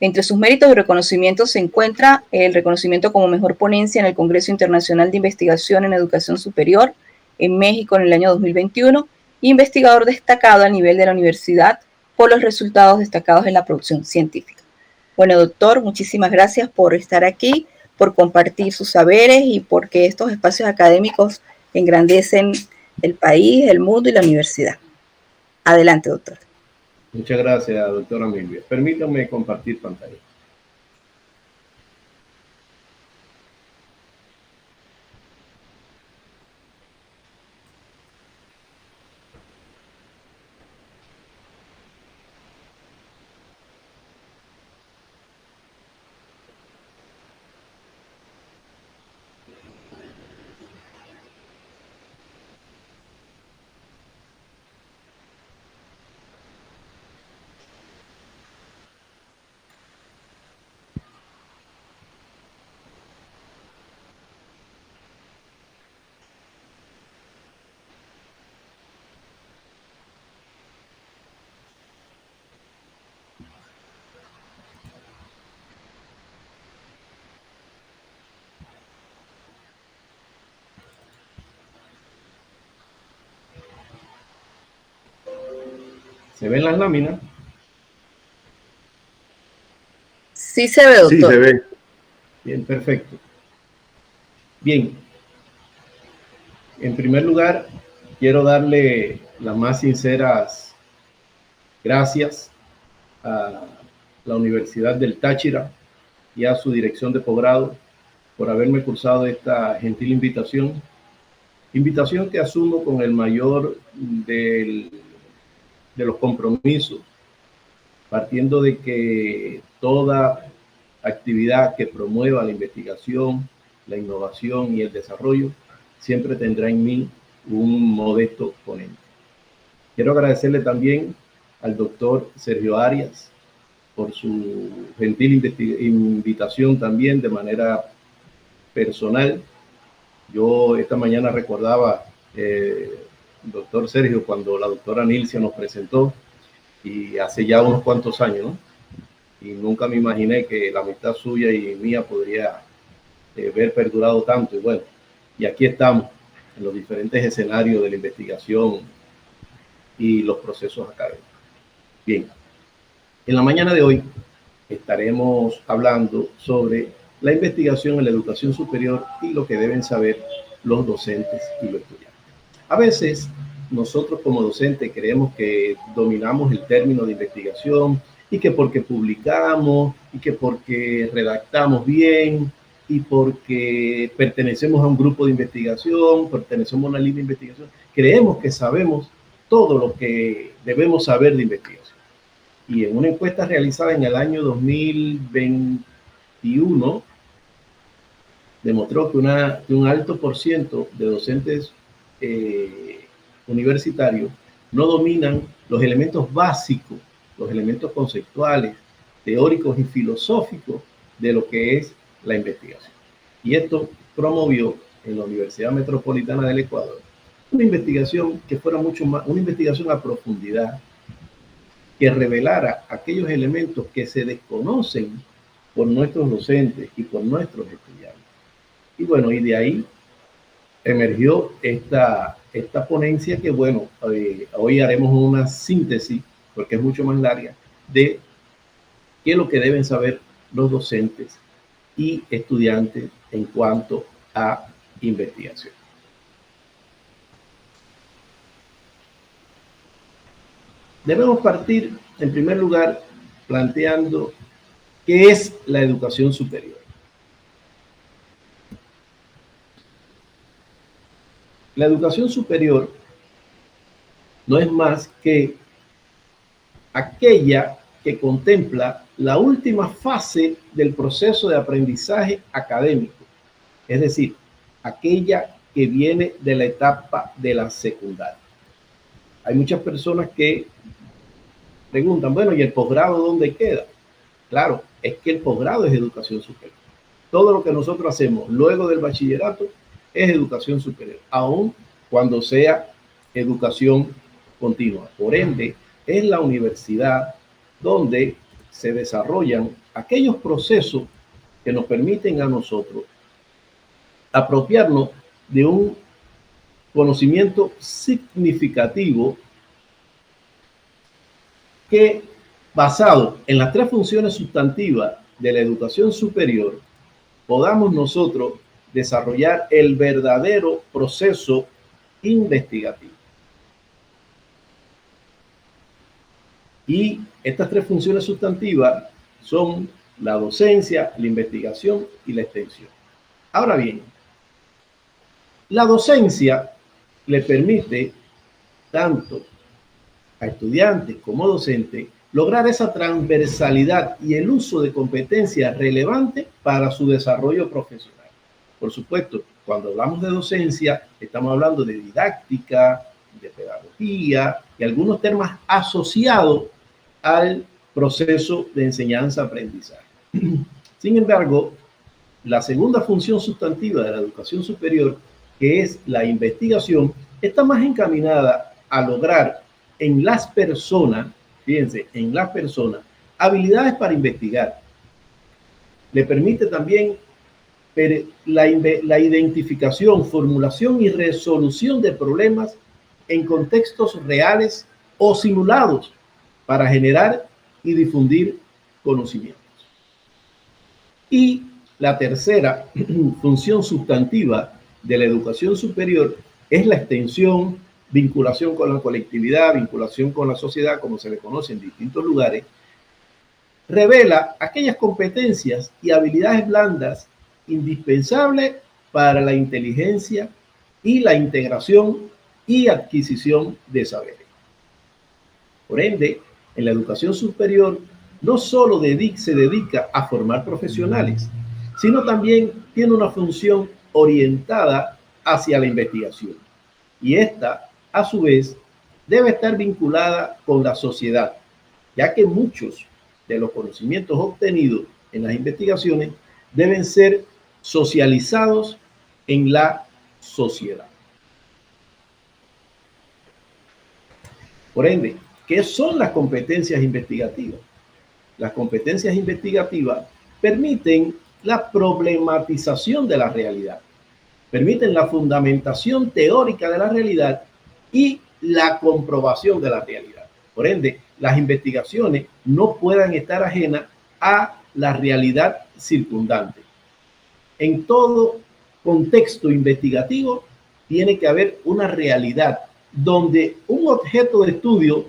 Entre sus méritos y reconocimientos se encuentra el reconocimiento como mejor ponencia en el Congreso Internacional de Investigación en Educación Superior en México en el año 2021 y investigador destacado a nivel de la universidad por los resultados destacados en la producción científica. Bueno, doctor, muchísimas gracias por estar aquí, por compartir sus saberes y porque estos espacios académicos engrandecen el país, el mundo y la universidad. Adelante, doctor. Muchas gracias, doctora Milvia. Permítame compartir pantalla. ¿Se ven las láminas? Sí se ve, doctor. Sí, se ve. Bien, perfecto. Bien. En primer lugar, quiero darle las más sinceras gracias a la Universidad del Táchira y a su dirección de posgrado por haberme cursado esta gentil invitación. Invitación que asumo con el mayor de los compromisos, partiendo de que toda actividad que promueva la investigación, la innovación y el desarrollo siempre tendrá en mí un modesto ponente. Quiero agradecerle también al doctor Sergio Arias por su gentil invitación también de manera personal. Yo esta mañana recordaba, doctor Sergio, cuando la doctora Nilcia nos presentó, y hace ya unos cuantos años, ¿no? Y nunca me imaginé que la amistad suya y mía podría haber perdurado tanto. Y bueno, y aquí estamos en los diferentes escenarios de la investigación y los procesos académicos. Bien, en la mañana de hoy estaremos hablando sobre la investigación en la educación superior y lo que deben saber los docentes y los estudiantes. A veces nosotros como docentes creemos que dominamos el término de investigación y que porque publicamos y que porque redactamos bien y porque pertenecemos a un grupo de investigación, pertenecemos a una línea de investigación, creemos que sabemos todo lo que debemos saber de investigación. y en una encuesta realizada en el año 2021, demostró que un alto por ciento de docentes universitarios no dominan los elementos básicos, los elementos conceptuales, teóricos y filosóficos de lo que es la investigación. Y esto promovió en la Universidad Metropolitana del Ecuador una investigación que fuera mucho más, una investigación a profundidad, que revelara aquellos elementos que se desconocen por nuestros docentes y por nuestros estudiantes. Y bueno, y de ahí emergió esta ponencia que, bueno, hoy haremos una síntesis, porque es mucho más larga, de qué es lo que deben saber los docentes y estudiantes en cuanto a investigación. Debemos partir, en primer lugar, planteando qué es la educación superior. La educación superior no es más que aquella que contempla la última fase del proceso de aprendizaje académico, es decir, aquella que viene de la etapa de la secundaria. Hay muchas personas que preguntan, bueno, ¿y el posgrado dónde queda? Claro, es que el posgrado es educación superior. Todo lo que nosotros hacemos luego del bachillerato es educación superior, aun cuando sea educación continua. Por ende, es la universidad donde se desarrollan aquellos procesos que nos permiten a nosotros apropiarnos de un conocimiento significativo que, basado en las tres funciones sustantivas de la educación superior, podamos nosotros desarrollar el verdadero proceso investigativo. Y estas tres funciones sustantivas son la docencia, la investigación y la extensión. Ahora bien, la docencia le permite tanto a estudiantes como docentes lograr esa transversalidad y el uso de competencias relevantes para su desarrollo profesional. Por supuesto, cuando hablamos de docencia, estamos hablando de didáctica, de pedagogía y algunos temas asociados al proceso de enseñanza-aprendizaje. Sin embargo, la segunda función sustantiva de la educación superior, que es la investigación, está más encaminada a lograr en las personas, fíjense, en las personas, habilidades para investigar. Le permite también la identificación, formulación y resolución de problemas en contextos reales o simulados para generar y difundir conocimientos. Y la tercera función sustantiva de la educación superior es la extensión, vinculación con la colectividad, vinculación con la sociedad, como se le conoce en distintos lugares. Revela aquellas competencias y habilidades blandas indispensables para la inteligencia y la integración y adquisición de saberes. Por ende, en la educación superior no solo se dedica a formar profesionales, sino también tiene una función orientada hacia la investigación. Y esta, a su vez, debe estar vinculada con la sociedad, ya que muchos de los conocimientos obtenidos en las investigaciones deben ser socializados en la sociedad. Por ende, ¿qué son las competencias investigativas? Las competencias investigativas permiten la problematización de la realidad, permiten la fundamentación teórica de la realidad y la comprobación de la realidad. Por ende, las investigaciones no puedan estar ajenas a la realidad circundante. En todo contexto investigativo tiene que haber una realidad donde un objeto de estudio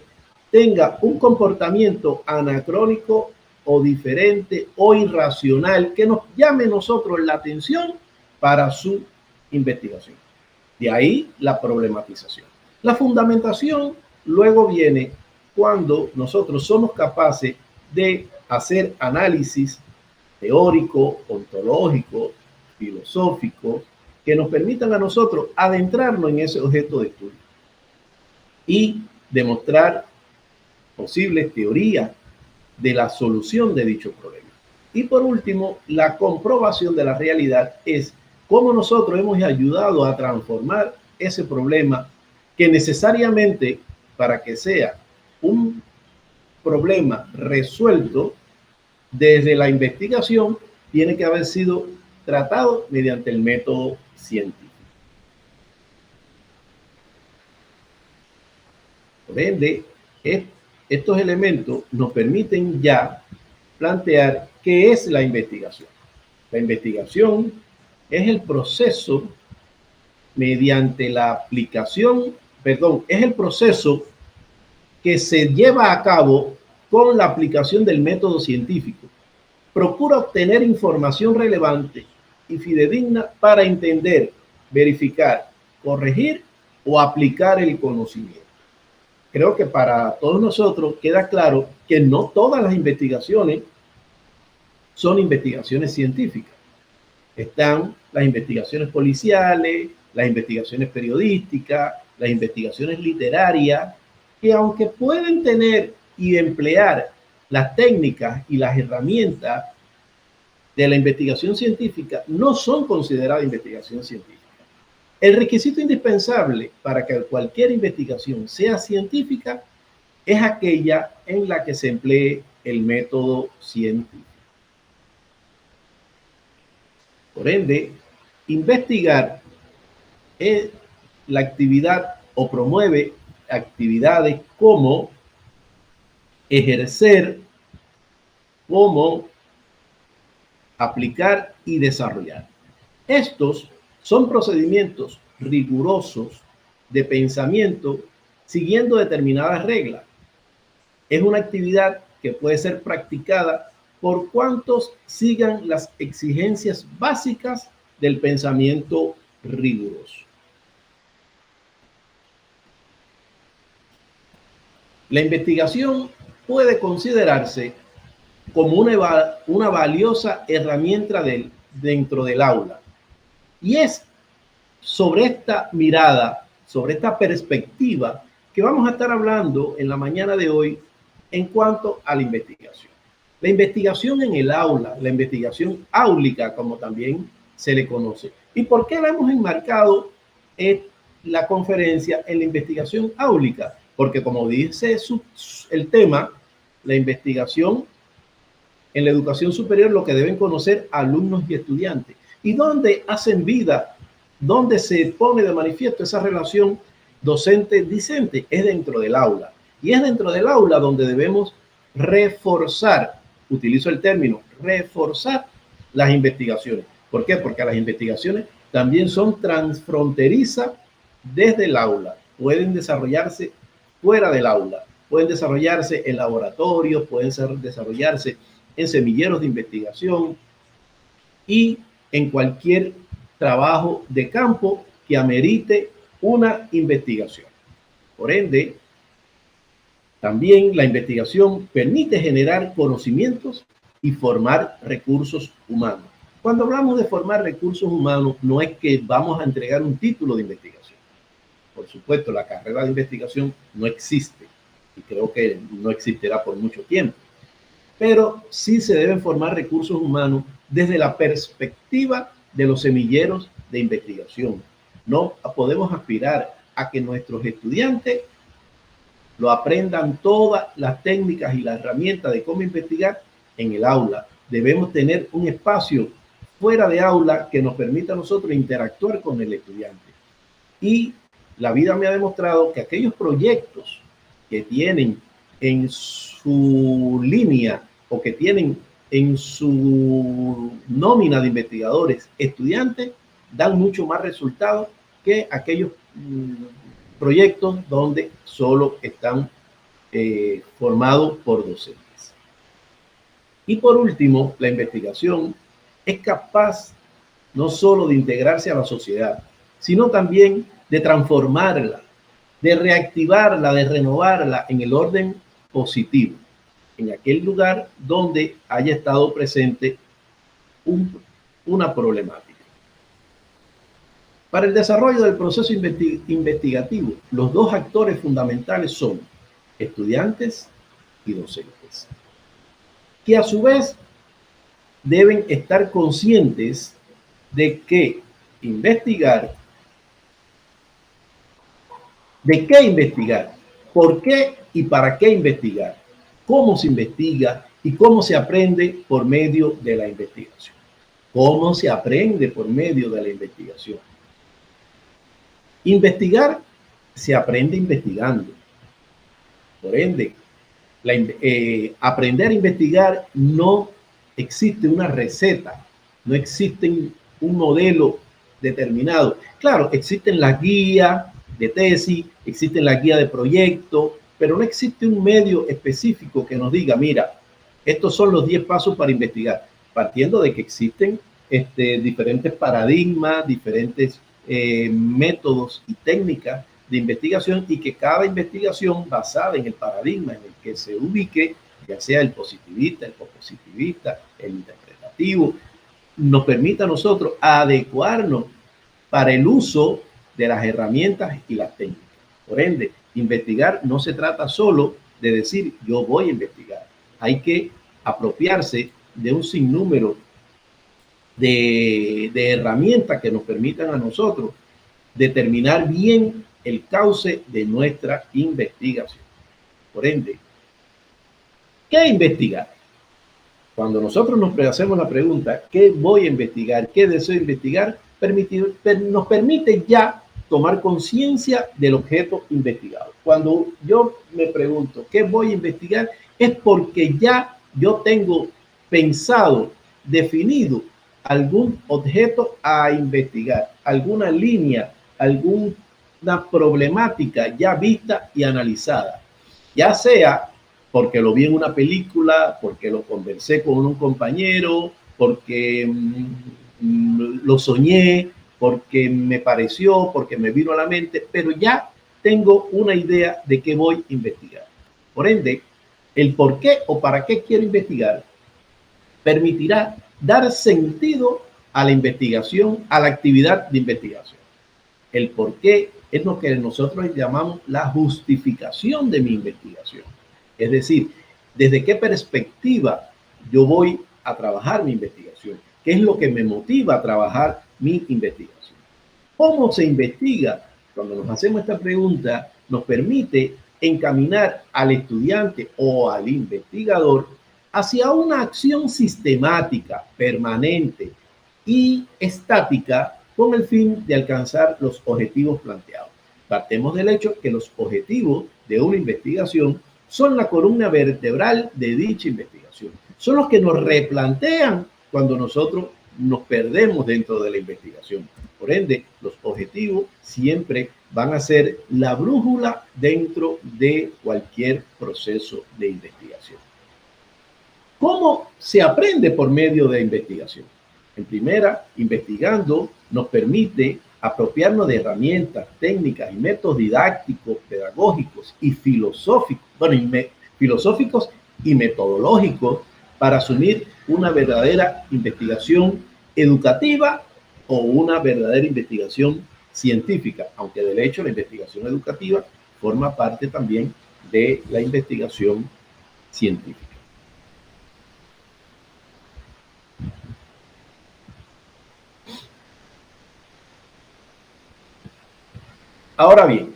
tenga un comportamiento anacrónico o diferente o irracional que nos llame a nosotros la atención para su investigación. De ahí la problematización. La fundamentación luego viene cuando nosotros somos capaces de hacer análisis teórico, ontológico, filosófico, que nos permitan a nosotros adentrarnos en ese objeto de estudio y demostrar posibles teorías de la solución de dicho problema. Y por último, la comprobación de la realidad es cómo nosotros hemos ayudado a transformar ese problema que necesariamente, para que sea un problema resuelto desde la investigación, tiene que haber sido tratado mediante el método científico. Por ende, estos elementos nos permiten ya plantear qué es la investigación. La investigación es el proceso mediante la aplicación, es el proceso que se lleva a cabo con la aplicación del método científico. Procura obtener información relevante y fidedigna para entender, verificar, corregir o aplicar el conocimiento. Creo que para todos nosotros queda claro que no todas las investigaciones son investigaciones científicas. Están las investigaciones policiales, las investigaciones periodísticas, las investigaciones literarias, que aunque pueden tener y emplear las técnicas y las herramientas de la investigación científica, no son consideradas investigación científica. El requisito indispensable para que cualquier investigación sea científica es aquella en la que se emplee el método científico. Por ende, investigar es la actividad o promueve actividades como ejercer, como aplicar y desarrollar. Estos son procedimientos rigurosos de pensamiento siguiendo determinadas reglas. Es una actividad que puede ser practicada por cuantos sigan las exigencias básicas del pensamiento riguroso. La investigación puede considerarse como una valiosa herramienta dentro del aula. Y es sobre esta mirada, sobre esta perspectiva, que vamos a estar hablando en la mañana de hoy en cuanto a la investigación. La investigación en el aula, la investigación áulica, como también se le conoce. ¿Y por qué la hemos enmarcado en la conferencia en la investigación áulica? Porque como dice el tema, la investigación en la educación superior, lo que deben conocer alumnos y estudiantes. Y donde hacen vida, donde se pone de manifiesto esa relación docente-discente, es dentro del aula. Y es dentro del aula donde debemos reforzar, utilizo el término, reforzar las investigaciones. ¿Por qué? Porque las investigaciones también son transfronterizas desde el aula. Pueden desarrollarse fuera del aula, pueden desarrollarse en laboratorios, pueden desarrollarse en semilleros de investigación y en cualquier trabajo de campo que amerite una investigación. Por ende, también la investigación permite generar conocimientos y formar recursos humanos. Cuando hablamos de formar recursos humanos, no es que vamos a entregar un título de investigación. Por supuesto, la carrera de investigación no existe y creo que no existirá por mucho tiempo. Pero sí se deben formar recursos humanos desde la perspectiva de los semilleros de investigación. No podemos aspirar a que nuestros estudiantes lo aprendan todas las técnicas y las herramientas de cómo investigar en el aula. Debemos tener un espacio fuera de aula que nos permita a nosotros interactuar con el estudiante. Y la vida me ha demostrado que aquellos proyectos que tienen en su línea o que tienen en su nómina de investigadores estudiantes dan mucho más resultados que aquellos proyectos donde solo están formados por docentes. Y por último, la investigación es capaz no solo de integrarse a la sociedad, sino también de transformarla, de reactivarla, de renovarla en el orden positivo, en aquel lugar donde haya estado presente una problemática. Para el desarrollo del proceso investigativo, los dos actores fundamentales son estudiantes y docentes, que a su vez deben estar conscientes de que investigar, de qué investigar, por qué y para qué investigar, cómo se investiga y cómo se aprende por medio de la investigación. ¿Cómo se aprende por medio de la investigación? Investigar se aprende investigando. Por ende, aprender a investigar no existe una receta, no existe un modelo determinado. Claro, existen las guías de tesis, existen las guías de proyecto, pero no existe un medio específico que nos diga, mira, estos son los 10 pasos para investigar, partiendo de que existen diferentes paradigmas, diferentes métodos y técnicas de investigación, y que cada investigación basada en el paradigma en el que se ubique, ya sea el positivista, el copositivista, el interpretativo, nos permita a nosotros adecuarnos para el uso de las herramientas y las técnicas. Por ende, investigar no se trata solo de decir yo voy a investigar. Hay que apropiarse de un sinnúmero de herramientas que nos permitan a nosotros determinar bien el cauce de nuestra investigación. Por ende, ¿qué investigar? Cuando nosotros nos hacemos la pregunta, ¿qué voy a investigar? ¿Qué deseo investigar? Nos permite ya tomar conciencia del objeto investigado. Cuando yo me pregunto, ¿qué voy a investigar? Es porque ya yo tengo pensado, definido algún objeto a investigar, alguna línea, alguna problemática ya vista y analizada, ya sea porque lo vi en una película, porque lo conversé con un compañero, porque lo soñé, porque me pareció, porque me vino a la mente, pero ya tengo una idea de qué voy a investigar. Por ende, el por qué o para qué quiero investigar permitirá dar sentido a la investigación, a la actividad de investigación. El por qué es lo que nosotros llamamos la justificación de mi investigación. Es decir, desde qué perspectiva yo voy a trabajar mi investigación, qué es lo que me motiva a trabajar mi investigación. ¿Cómo se investiga? Cuando nos hacemos esta pregunta, nos permite encaminar al estudiante o al investigador hacia una acción sistemática, permanente y estática con el fin de alcanzar los objetivos planteados. Partemos del hecho que los objetivos de una investigación son la columna vertebral de dicha investigación. Son los que nos replantean cuando nosotros nos perdemos dentro de la investigación. Por ende, los objetivos siempre van a ser la brújula dentro de cualquier proceso de investigación. ¿Cómo se aprende por medio de investigación? En primera, investigando nos permite apropiarnos de herramientas, técnicas y métodos didácticos, pedagógicos y filosóficos, filosóficos y metodológicos para asumir una verdadera investigación educativa o una verdadera investigación científica, aunque de hecho la investigación educativa forma parte también de la investigación científica. Ahora bien,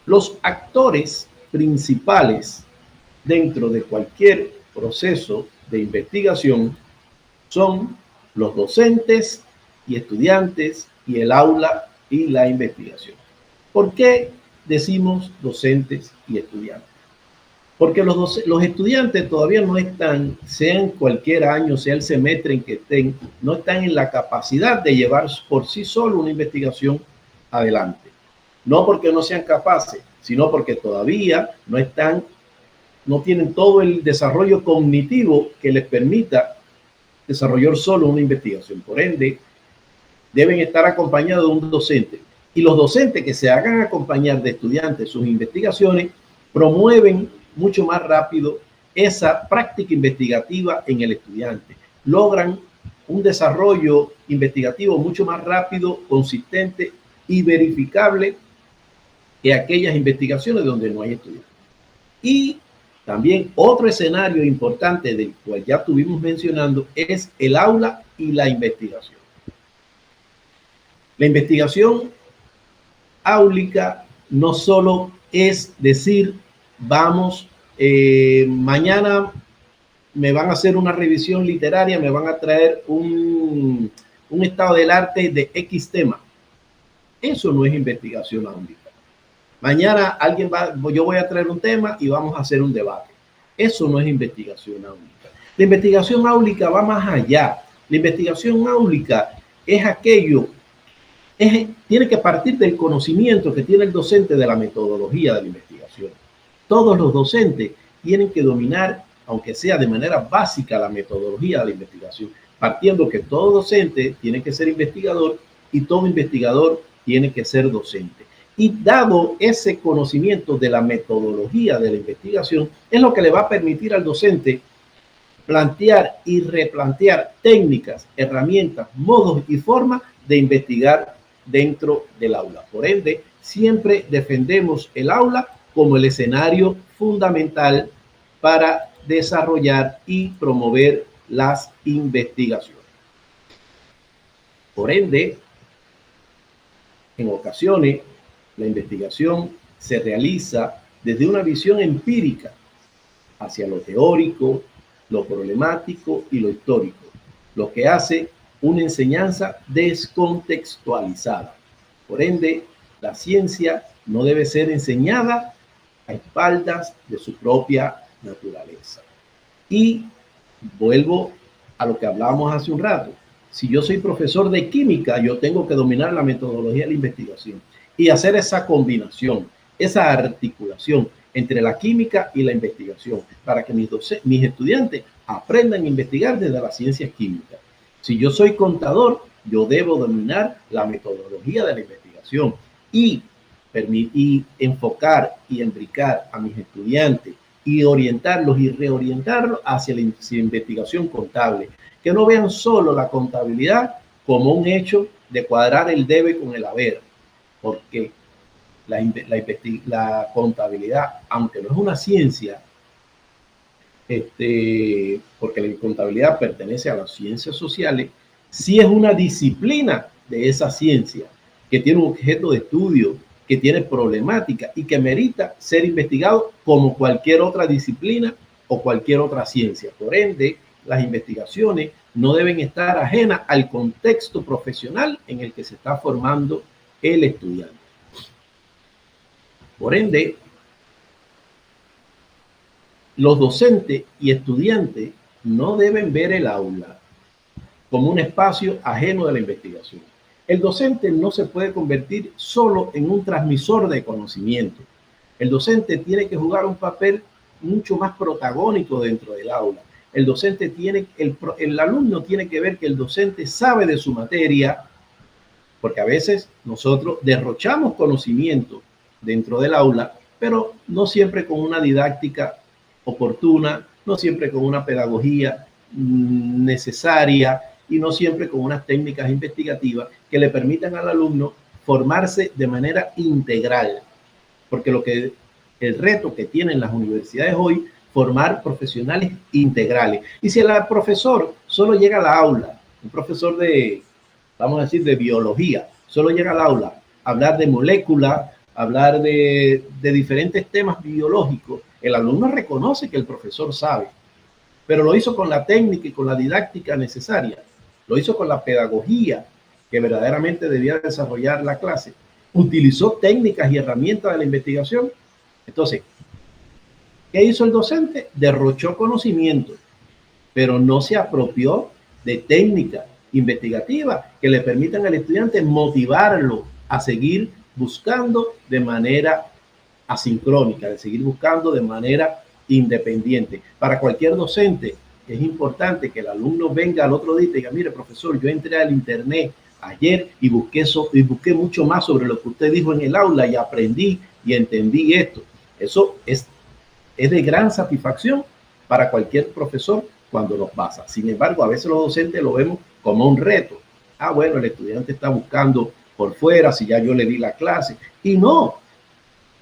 los actores principales dentro de cualquier proceso de investigación son los docentes y estudiantes y el aula y la investigación. ¿Por qué decimos docentes y estudiantes? Porque los estudiantes todavía no están, sea en cualquier año, sea el semestre en que estén, no están en la capacidad de llevar por sí solo una investigación adelante. No porque no sean capaces, sino porque todavía no tienen todo el desarrollo cognitivo que les permita desarrollar solo una investigación. Por ende, deben estar acompañados de un docente Y los docentes que se hagan acompañar de estudiantes sus investigaciones promueven mucho más rápido esa práctica investigativa en el estudiante. Logran un desarrollo investigativo mucho más rápido, consistente y verificable que aquellas investigaciones donde no hay estudiantes. Y también otro escenario importante del cual ya estuvimos mencionando es el aula y la investigación. La investigación áulica no solo es decir, vamos, mañana me van a hacer una revisión literaria, me van a traer un estado del arte de X tema. Eso no es investigación áulica. Mañana yo voy a traer un tema y vamos a hacer un debate. Eso no es investigación áulica. La investigación áulica va más allá. La investigación áulica es aquello, tiene que partir del conocimiento que tiene el docente de la metodología de la investigación. Todos los docentes tienen que dominar, aunque sea de manera básica, la metodología de la investigación, partiendo que todo docente tiene que ser investigador y todo investigador tiene que ser docente. Y dado ese conocimiento de la metodología de la investigación, es lo que le va a permitir al docente plantear y replantear técnicas, herramientas, modos y formas de investigar dentro del aula. Por ende, siempre defendemos el aula como el escenario fundamental para desarrollar y promover las investigaciones. Por ende, en ocasiones, la investigación se realiza desde una visión empírica hacia lo teórico, lo problemático y lo histórico, lo que hace una enseñanza descontextualizada. Por ende, la ciencia no debe ser enseñada a espaldas de su propia naturaleza. Y vuelvo a lo que hablábamos hace un rato. Si yo soy profesor de química, yo tengo que dominar la metodología de la investigación y hacer esa combinación, esa articulación entre la química y la investigación para que mis estudiantes aprendan a investigar desde las ciencias químicas. Si yo soy contador, yo debo dominar la metodología de la investigación y enfocar y imbricar a mis estudiantes y orientarlos y reorientarlos hacia la investigación contable. Que no vean solo la contabilidad como un hecho de cuadrar el debe con el haber, porque la contabilidad, aunque no es una ciencia, porque la contabilidad pertenece a las ciencias sociales, sí es una disciplina de esa ciencia que tiene un objeto de estudio, que tiene problemática y que merita ser investigado como cualquier otra disciplina o cualquier otra ciencia. Por ende, las investigaciones no deben estar ajenas al contexto profesional en el que se está formando el estudiante. Por ende, los docentes y estudiantes no deben ver el aula como un espacio ajeno de la investigación. El docente no se puede convertir solo en un transmisor de conocimiento. El docente tiene que jugar un papel mucho más protagónico dentro del aula. El docente el alumno tiene que ver que el docente sabe de su materia, porque a veces nosotros derrochamos conocimiento dentro del aula, pero no siempre con una didáctica oportuna, no siempre con una pedagogía necesaria y no siempre con unas técnicas investigativas que le permitan al alumno formarse de manera integral, porque el reto que tienen las universidades hoy, formar profesionales integrales. Y si el profesor solo llega a la aula, un profesor vamos a decir, de biología, solo llega al aula a hablar de moléculas, hablar de diferentes temas biológicos, el alumno reconoce que el profesor sabe, pero lo hizo con la técnica y con la didáctica necesaria, lo hizo con la pedagogía que verdaderamente debía desarrollar la clase, utilizó técnicas y herramientas de la investigación. Entonces, ¿qué hizo el docente? Derrochó conocimiento, pero no se apropió de técnicas investigativas que le permitan al estudiante motivarlo a seguir buscando de manera asincrónica, de seguir buscando de manera independiente. Para cualquier docente es importante que el alumno venga al otro día y diga, mire profesor, yo entré al internet ayer y busqué mucho más sobre lo que usted dijo en el aula y aprendí y entendí esto. Eso es de gran satisfacción para cualquier profesor cuando nos pasa. Sin embargo, a veces los docentes lo vemos como un reto. Bueno, el estudiante está buscando por fuera si ya yo le di la clase. Y no,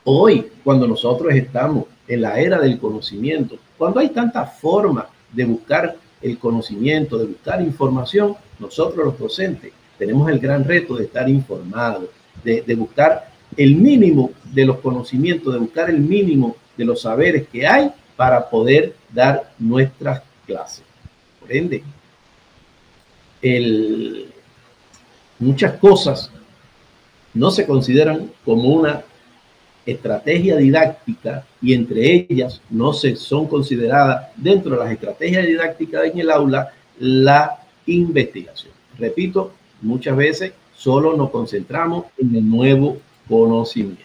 hoy cuando nosotros estamos en la era del conocimiento, cuando hay tantas formas de buscar el conocimiento, de buscar información, nosotros los docentes tenemos el gran reto de estar informados, de buscar el mínimo de los conocimientos, de buscar el mínimo de los saberes que hay para poder dar nuestras clases. Por ende, muchas cosas no se consideran como una estrategia didáctica y entre ellas no son consideradas dentro de las estrategias didácticas en el aula la investigación. Repito, muchas veces solo nos concentramos en el nuevo conocimiento.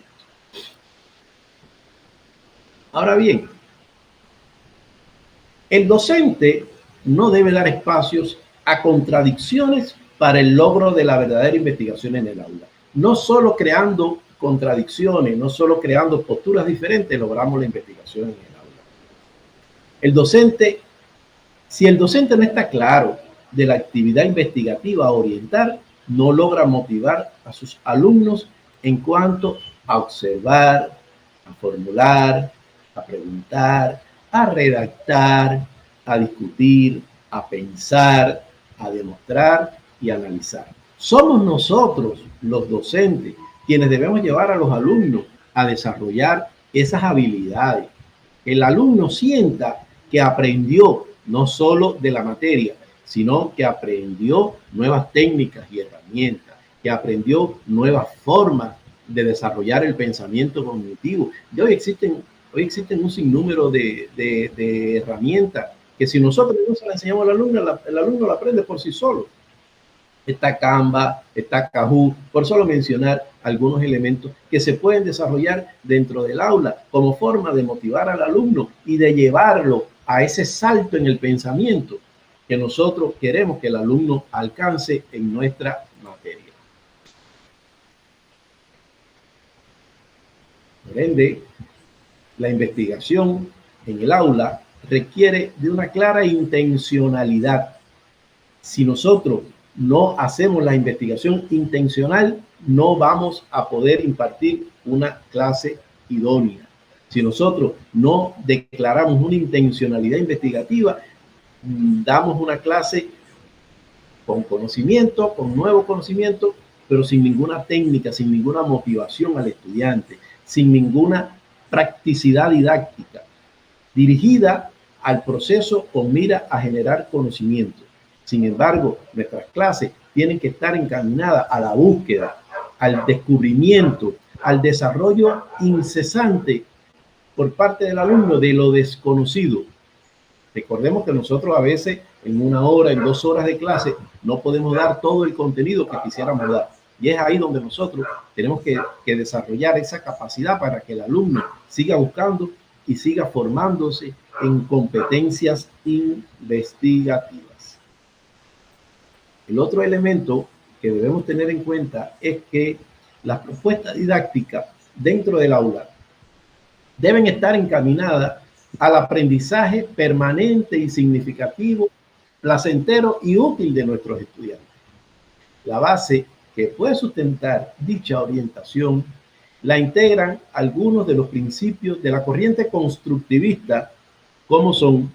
Ahora bien, el docente no debe dar espacios a contradicciones para el logro de la verdadera investigación en el aula. No solo creando contradicciones, no solo creando posturas diferentes, logramos la investigación en el aula. Si el docente no está claro de la actividad investigativa a orientar, no logra motivar a sus alumnos en cuanto a observar, a formular, a preguntar, a redactar, a discutir, a pensar, a demostrar y a analizar. Somos nosotros, los docentes, quienes debemos llevar a los alumnos a desarrollar esas habilidades. El alumno sienta que aprendió no solo de la materia, sino que aprendió nuevas técnicas y herramientas, que aprendió nuevas formas de desarrollar el pensamiento cognitivo. Y hoy existen un sinnúmero de herramientas que si nosotros no se las enseñamos al alumno, el alumno la aprende por sí solo. Está Canva, está Kahoot, por solo mencionar algunos elementos que se pueden desarrollar dentro del aula como forma de motivar al alumno y de llevarlo a ese salto en el pensamiento que nosotros queremos que el alumno alcance en nuestra materia. Por ende, la investigación en el aula requiere de una clara intencionalidad. Si nosotros no hacemos la investigación intencional, no vamos a poder impartir una clase idónea. Si nosotros no declaramos una intencionalidad investigativa, damos una clase con conocimiento, con nuevo conocimiento, pero sin ninguna técnica, sin ninguna motivación al estudiante, sin ninguna practicidad didáctica, dirigida al proceso con mira a generar conocimiento. Sin embargo, nuestras clases tienen que estar encaminadas a la búsqueda, al descubrimiento, al desarrollo incesante por parte del alumno de lo desconocido. Recordemos que nosotros a veces en 1 hora, en 2 horas de clase, no podemos dar todo el contenido que quisiéramos dar. Y es ahí donde nosotros tenemos que desarrollar esa capacidad para que el alumno siga buscando y siga formándose en competencias investigativas. El otro elemento que debemos tener en cuenta es que las propuestas didácticas dentro del aula deben estar encaminadas al aprendizaje permanente y significativo, placentero y útil de nuestros estudiantes. La base que puede sustentar dicha orientación la integran algunos de los principios de la corriente constructivista, como son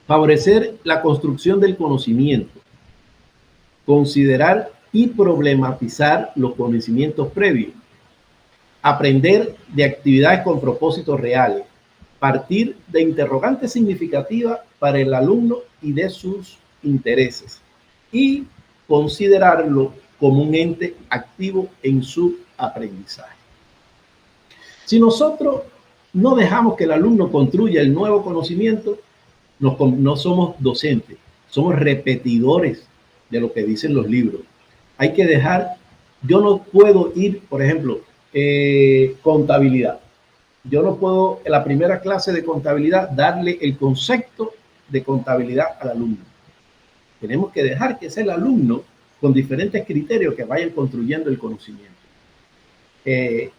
favorecer la construcción del conocimiento, considerar y problematizar los conocimientos previos, aprender de actividades con propósitos reales, partir de interrogantes significativas para el alumno y de sus intereses, y considerarlo como un ente activo en su aprendizaje. Si nosotros no dejamos que el alumno construya el nuevo conocimiento, no somos docentes, somos repetidores de lo que dicen los libros. Hay que dejar, yo no puedo ir, por ejemplo, contabilidad. Yo no puedo en la primera clase de contabilidad darle el concepto de contabilidad al alumno. Tenemos que dejar que sea el alumno con diferentes criterios que vayan construyendo el conocimiento.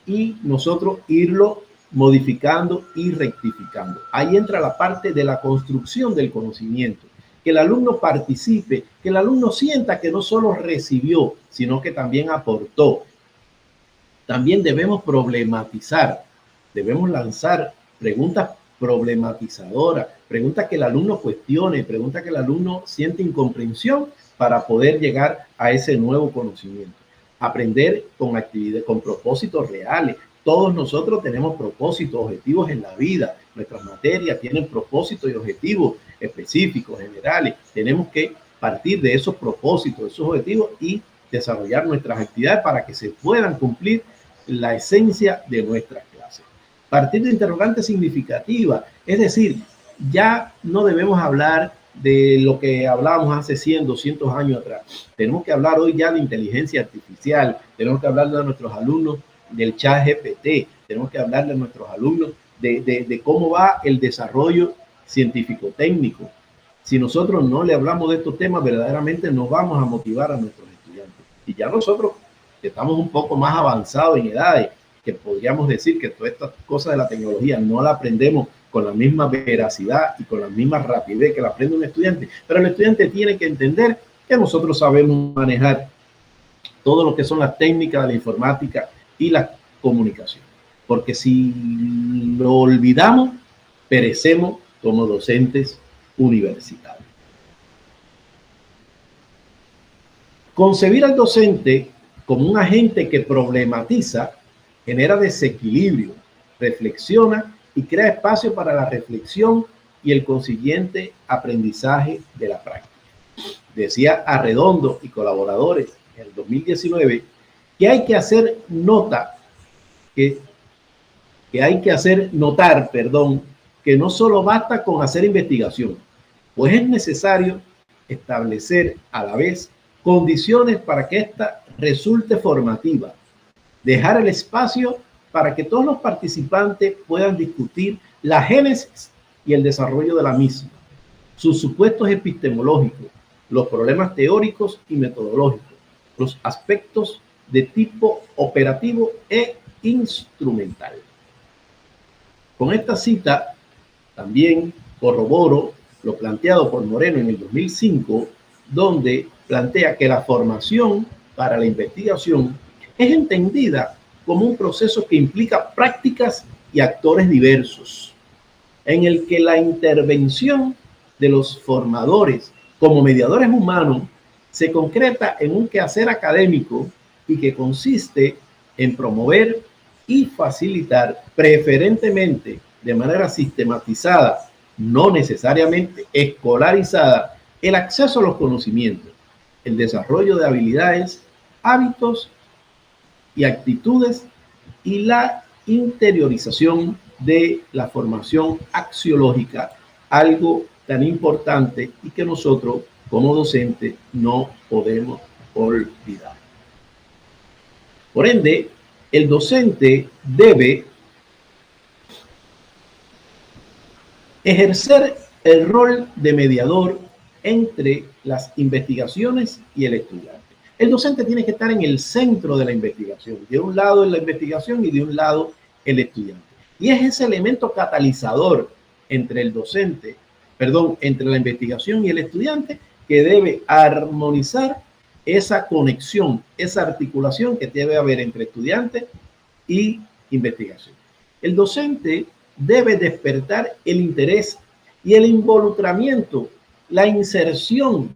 Y nosotros irlo modificando y rectificando. Ahí entra la parte de la construcción del conocimiento, que el alumno participe, que el alumno sienta que no solo recibió, sino que también aportó. También debemos problematizar, debemos lanzar preguntas problematizadoras, preguntas que el alumno cuestione, preguntas que el alumno siente incomprensión para poder llegar a ese nuevo conocimiento. Aprender con actividades, con propósitos reales. Todos nosotros tenemos propósitos, objetivos en la vida. Nuestras materias tienen propósitos y objetivos específicos, generales. Tenemos que partir de esos propósitos, esos objetivos y desarrollar nuestras actividades para que se puedan cumplir la esencia de nuestras clases. Partir de interrogantes significativas, es decir, ya no debemos hablar de lo que hablábamos hace 100, 200 años atrás. Tenemos que hablar hoy ya de inteligencia artificial, tenemos que hablar de nuestros alumnos del ChatGPT, tenemos que hablar de nuestros alumnos de cómo va el desarrollo científico-técnico. Si nosotros no le hablamos de estos temas, verdaderamente no vamos a motivar a nuestros estudiantes. Y ya nosotros, que estamos un poco más avanzados en edades, que podríamos decir que todas estas cosas de la tecnología no la aprendemos con la misma veracidad y con la misma rapidez que la aprende un estudiante, pero el estudiante tiene que entender que nosotros sabemos manejar todo lo que son las técnicas de la informática y la comunicación, porque si lo olvidamos, perecemos como docentes universitarios. Concebir al docente como un agente que problematiza genera desequilibrio, reflexiona y crea espacio para la reflexión y el consiguiente aprendizaje de la práctica. Decía Arredondo y colaboradores en el 2019 que hay que hacer notar, que no solo basta con hacer investigación, pues es necesario establecer a la vez condiciones para que ésta resulte formativa, dejar el espacio para que todos los participantes puedan discutir la génesis y el desarrollo de la misma, sus supuestos epistemológicos, los problemas teóricos y metodológicos, los aspectos de tipo operativo e instrumental. Con esta cita también corroboro lo planteado por Moreno en el 2005, donde plantea que la formación para la investigación es entendida como un proceso que implica prácticas y actores diversos, en el que la intervención de los formadores como mediadores humanos se concreta en un quehacer académico y que consiste en promover y facilitar preferentemente de manera sistematizada, no necesariamente escolarizada, el acceso a los conocimientos, el desarrollo de habilidades, hábitos y actitudes y la interiorización de la formación axiológica, algo tan importante y que nosotros como docentes no podemos olvidar. Por ende, el docente debe ejercer el rol de mediador entre las investigaciones y el estudiante. El docente tiene que estar en el centro de la investigación, de un lado la investigación y de un lado el estudiante. Y es ese elemento catalizador entre el docente, entre la investigación y el estudiante que debe armonizar esa conexión, esa articulación que debe haber entre estudiante y investigación. El docente debe despertar el interés y el involucramiento, la inserción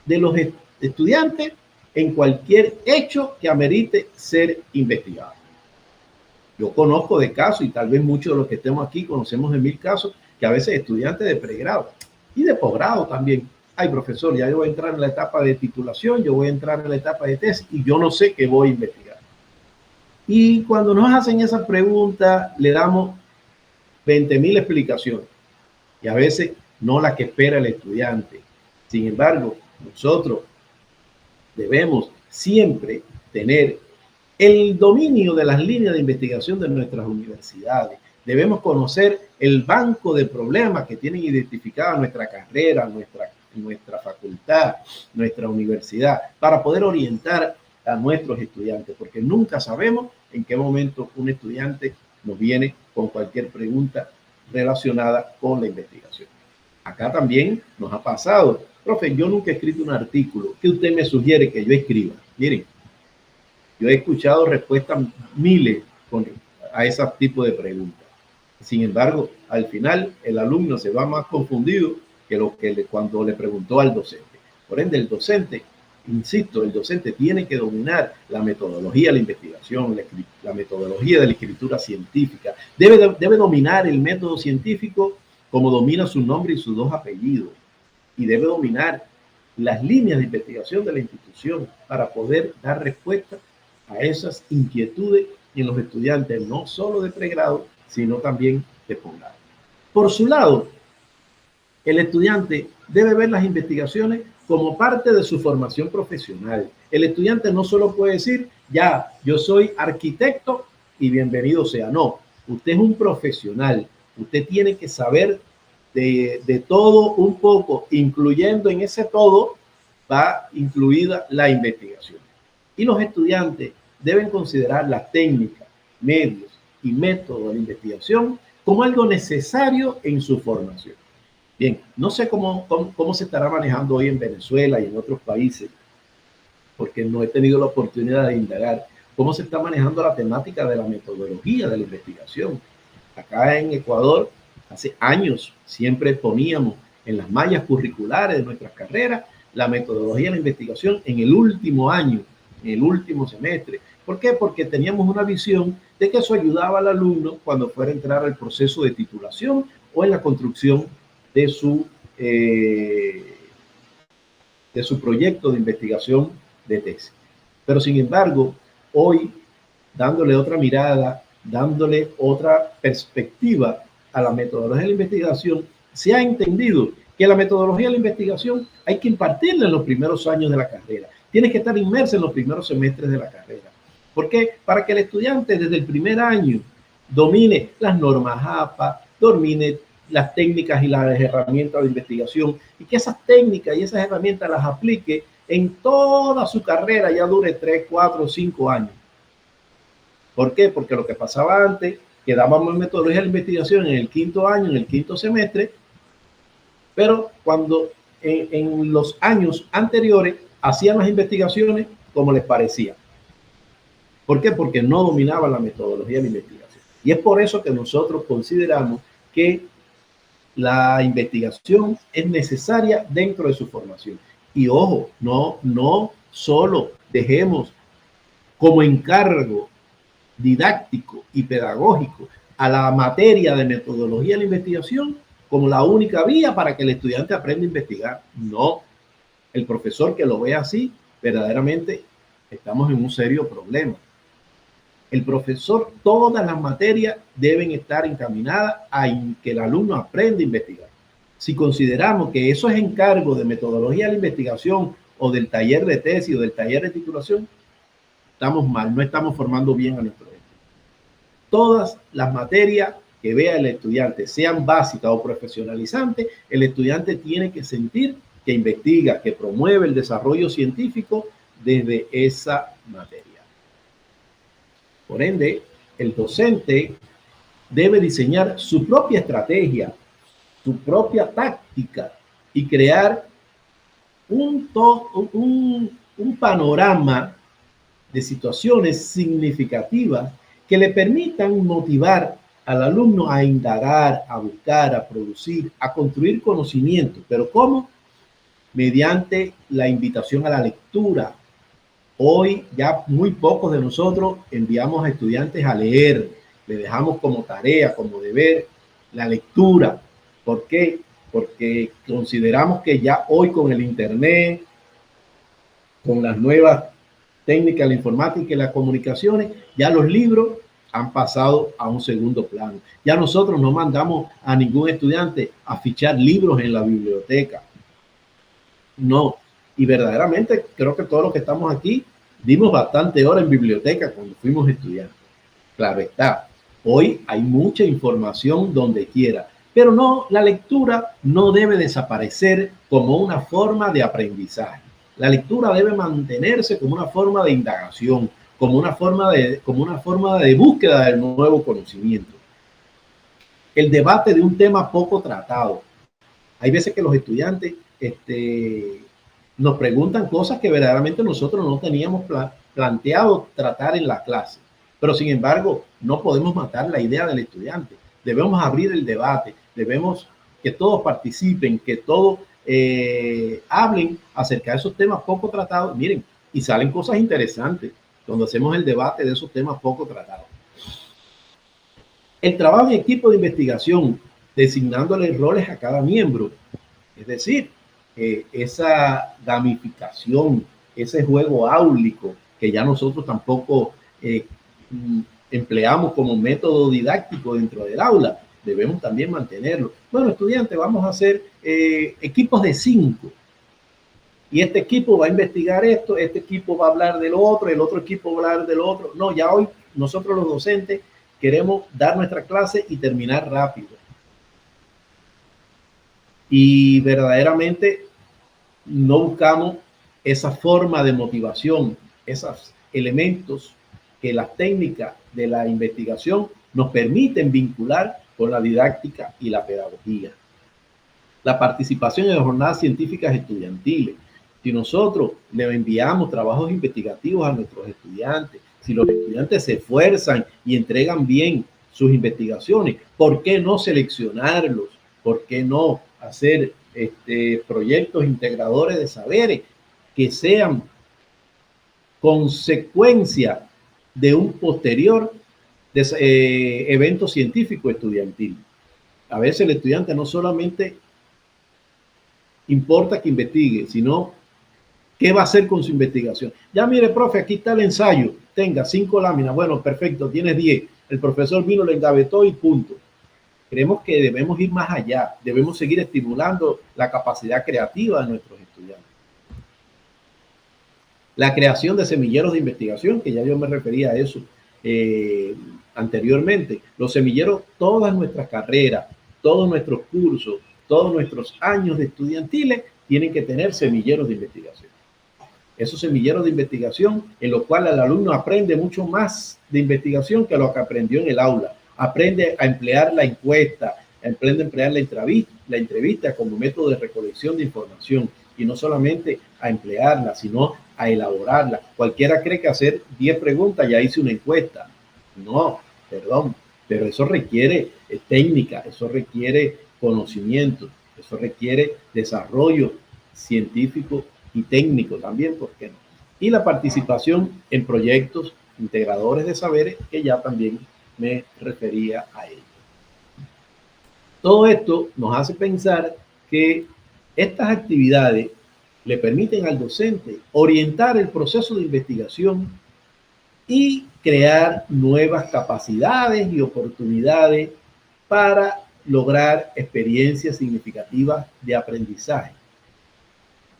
de los estudiantes en cualquier hecho que amerite ser investigado. Yo conozco de casos, y tal vez muchos de los que estemos aquí conocemos de 1000 casos, que a veces estudiantes de pregrado y de posgrado también. Ay, profesor, ya yo voy a entrar en la etapa de titulación, yo voy a entrar en la etapa de tesis y yo no sé qué voy a investigar. Y cuando nos hacen esa pregunta, le damos 20.000 explicaciones y a veces no la que espera el estudiante. Sin embargo, nosotros debemos siempre tener el dominio de las líneas de investigación de nuestras universidades. Debemos conocer el banco de problemas que tienen identificada nuestra carrera, nuestra nuestra facultad, nuestra universidad, para poder orientar a nuestros estudiantes, porque nunca sabemos en qué momento un estudiante nos viene con cualquier pregunta relacionada con la investigación. Acá también nos ha pasado, profe, yo nunca he escrito un artículo, ¿qué usted me sugiere que yo escriba? Miren, yo he escuchado respuestas miles a ese tipo de preguntas. Sin embargo, al final el alumno se va más confundido que cuando le preguntó al docente. Por ende, el docente, insisto, el docente tiene que dominar la metodología de la investigación, la metodología de la escritura científica. Debe dominar el método científico como domina su nombre y sus dos apellidos. Y debe dominar las líneas de investigación de la institución para poder dar respuesta a esas inquietudes en los estudiantes, no solo de pregrado, sino también de posgrado. Por su lado, el estudiante debe ver las investigaciones como parte de su formación profesional. El estudiante no solo puede decir, ya, yo soy arquitecto y bienvenido sea. No, usted es un profesional. Usted tiene que saber de todo un poco, incluyendo en ese todo, va incluida la investigación. Y los estudiantes deben considerar las técnicas, medios y métodos de la investigación como algo necesario en su formación. Bien, no sé cómo se estará manejando hoy en Venezuela y en otros países, porque no he tenido la oportunidad de indagar cómo se está manejando la temática de la metodología de la investigación. Acá en Ecuador, hace años, siempre poníamos en las mallas curriculares de nuestras carreras la metodología de la investigación en el último año, en el último semestre. ¿Por qué? Porque teníamos una visión de que eso ayudaba al alumno cuando fuera a entrar al proceso de titulación o en la construcción de su proyecto de investigación de tesis. Pero sin embargo, hoy, dándole otra mirada, dándole otra perspectiva a la metodología de la investigación, se ha entendido que la metodología de la investigación hay que impartirla en los primeros años de la carrera. Tiene que estar inmersa en los primeros semestres de la carrera. ¿Por qué? Para que el estudiante desde el primer año domine las normas APA, domine las técnicas y las herramientas de investigación y que esas técnicas y esas herramientas las aplique en toda su carrera, ya dure 3, 4, 5 años. ¿Por qué? Porque lo que pasaba antes, que dábamos metodología de la investigación en el 5º año, en el 5º semestre, pero cuando en los años anteriores hacían las investigaciones como les parecía. ¿Por qué? Porque no dominaban la metodología de la investigación. Y es por eso que nosotros consideramos que la investigación es necesaria dentro de su formación. Y ojo, no solo dejemos como encargo didáctico y pedagógico a la materia de metodología de la investigación como la única vía para que el estudiante aprenda a investigar. No, el profesor que lo vea así, verdaderamente estamos en un serio problema. El profesor, todas las materias deben estar encaminadas a que el alumno aprenda a investigar. Si consideramos que eso es encargo de metodología de la investigación o del taller de tesis o del taller de titulación, estamos mal, no estamos formando bien a nuestro estudiante. Todas las materias que vea el estudiante, sean básicas o profesionalizantes, el estudiante tiene que sentir que investiga, que promueve el desarrollo científico desde esa materia. Por ende, el docente debe diseñar su propia estrategia, su propia táctica y crear un panorama de situaciones significativas que le permitan motivar al alumno a indagar, a buscar, a producir, a construir conocimiento. ¿Pero cómo? Mediante la invitación a la lectura. Hoy ya muy pocos de nosotros enviamos a estudiantes a leer, le dejamos como tarea, como deber, la lectura. ¿Por qué? Porque consideramos que ya hoy con el internet, con las nuevas técnicas de la informática y las comunicaciones, ya los libros han pasado a un segundo plano. Ya nosotros no mandamos a ningún estudiante a fichar libros en la biblioteca. No. Y verdaderamente creo que todos los que estamos aquí dimos bastante hora en biblioteca cuando fuimos estudiantes. Claro está, hoy hay mucha información donde quiera. Pero no, la lectura no debe desaparecer como una forma de aprendizaje. La lectura debe mantenerse como una forma de indagación, como una forma de búsqueda del nuevo conocimiento. El debate de un tema poco tratado. Hay veces que los estudiantes nos preguntan cosas que verdaderamente nosotros no teníamos planteado tratar en la clase. Pero sin embargo, no podemos matar la idea del estudiante. Debemos abrir el debate, debemos que todos participen, que todos hablen acerca de esos temas poco tratados. Miren, y salen cosas interesantes cuando hacemos el debate de esos temas poco tratados. El trabajo en equipo de investigación, designándole roles a cada miembro, es decir, esa gamificación, ese juego áulico que ya nosotros tampoco empleamos como método didáctico dentro del aula, debemos también mantenerlo. Bueno, estudiantes, vamos a hacer equipos de 5. Y este equipo va a investigar esto, este equipo va a hablar del otro, el otro equipo va a hablar del otro. No, ya hoy nosotros los docentes queremos dar nuestra clase y terminar rápido. Y verdaderamente no buscamos esa forma de motivación, esos elementos que las técnicas de la investigación nos permiten vincular con la didáctica y la pedagogía. La participación en las jornadas científicas estudiantiles. Si nosotros le enviamos trabajos investigativos a nuestros estudiantes, si los estudiantes se esfuerzan y entregan bien sus investigaciones, ¿por qué no seleccionarlos? ¿Por qué no hacer proyectos integradores de saberes que sean consecuencia de un posterior evento científico estudiantil? A veces el estudiante no solamente importa que investigue, sino qué va a hacer con su investigación. Ya mire, profe, aquí está el ensayo, tenga 5 láminas, bueno, perfecto, tienes 10. El profesor vino, le engavetó y punto. Creemos que debemos ir más allá, debemos seguir estimulando la capacidad creativa de nuestros estudiantes. La creación de semilleros de investigación, que ya yo me refería a eso anteriormente. Los semilleros, todas nuestras carreras, todos nuestros cursos, todos nuestros años de estudiantiles tienen que tener semilleros de investigación. Esos semilleros de investigación en los cuales el alumno aprende mucho más de investigación que lo que aprendió en el aula. Aprende a emplear la encuesta, aprende a emplear la entrevista como método de recolección de información y no solamente a emplearla, sino a elaborarla. Cualquiera cree que hacer 10 preguntas ya hice una encuesta. No, perdón, pero eso requiere técnica, eso requiere conocimiento, eso requiere desarrollo científico y técnico también, ¿por qué no? Y la participación en proyectos integradores de saberes, que ya también me refería a ello. Todo esto nos hace pensar que estas actividades le permiten al docente orientar el proceso de investigación y crear nuevas capacidades y oportunidades para lograr experiencias significativas de aprendizaje,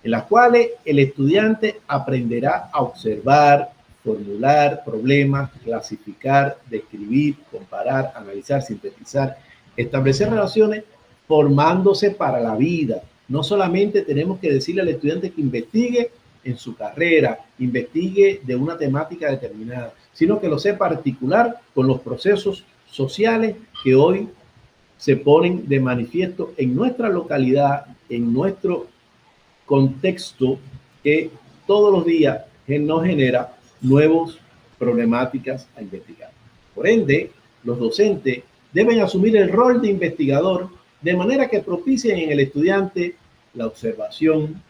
en las cuales el estudiante aprenderá a observar, formular problemas, clasificar, describir, comparar, analizar, sintetizar, establecer relaciones, formándose para la vida. No solamente tenemos que decirle al estudiante que investigue en su carrera, investigue de una temática determinada, sino que lo sepa articular con los procesos sociales que hoy se ponen de manifiesto en nuestra localidad, en nuestro contexto, que todos los días nos genera nuevas problemáticas a investigar. Por ende, los docentes deben asumir el rol de investigador de manera que propicien en el estudiante la observación,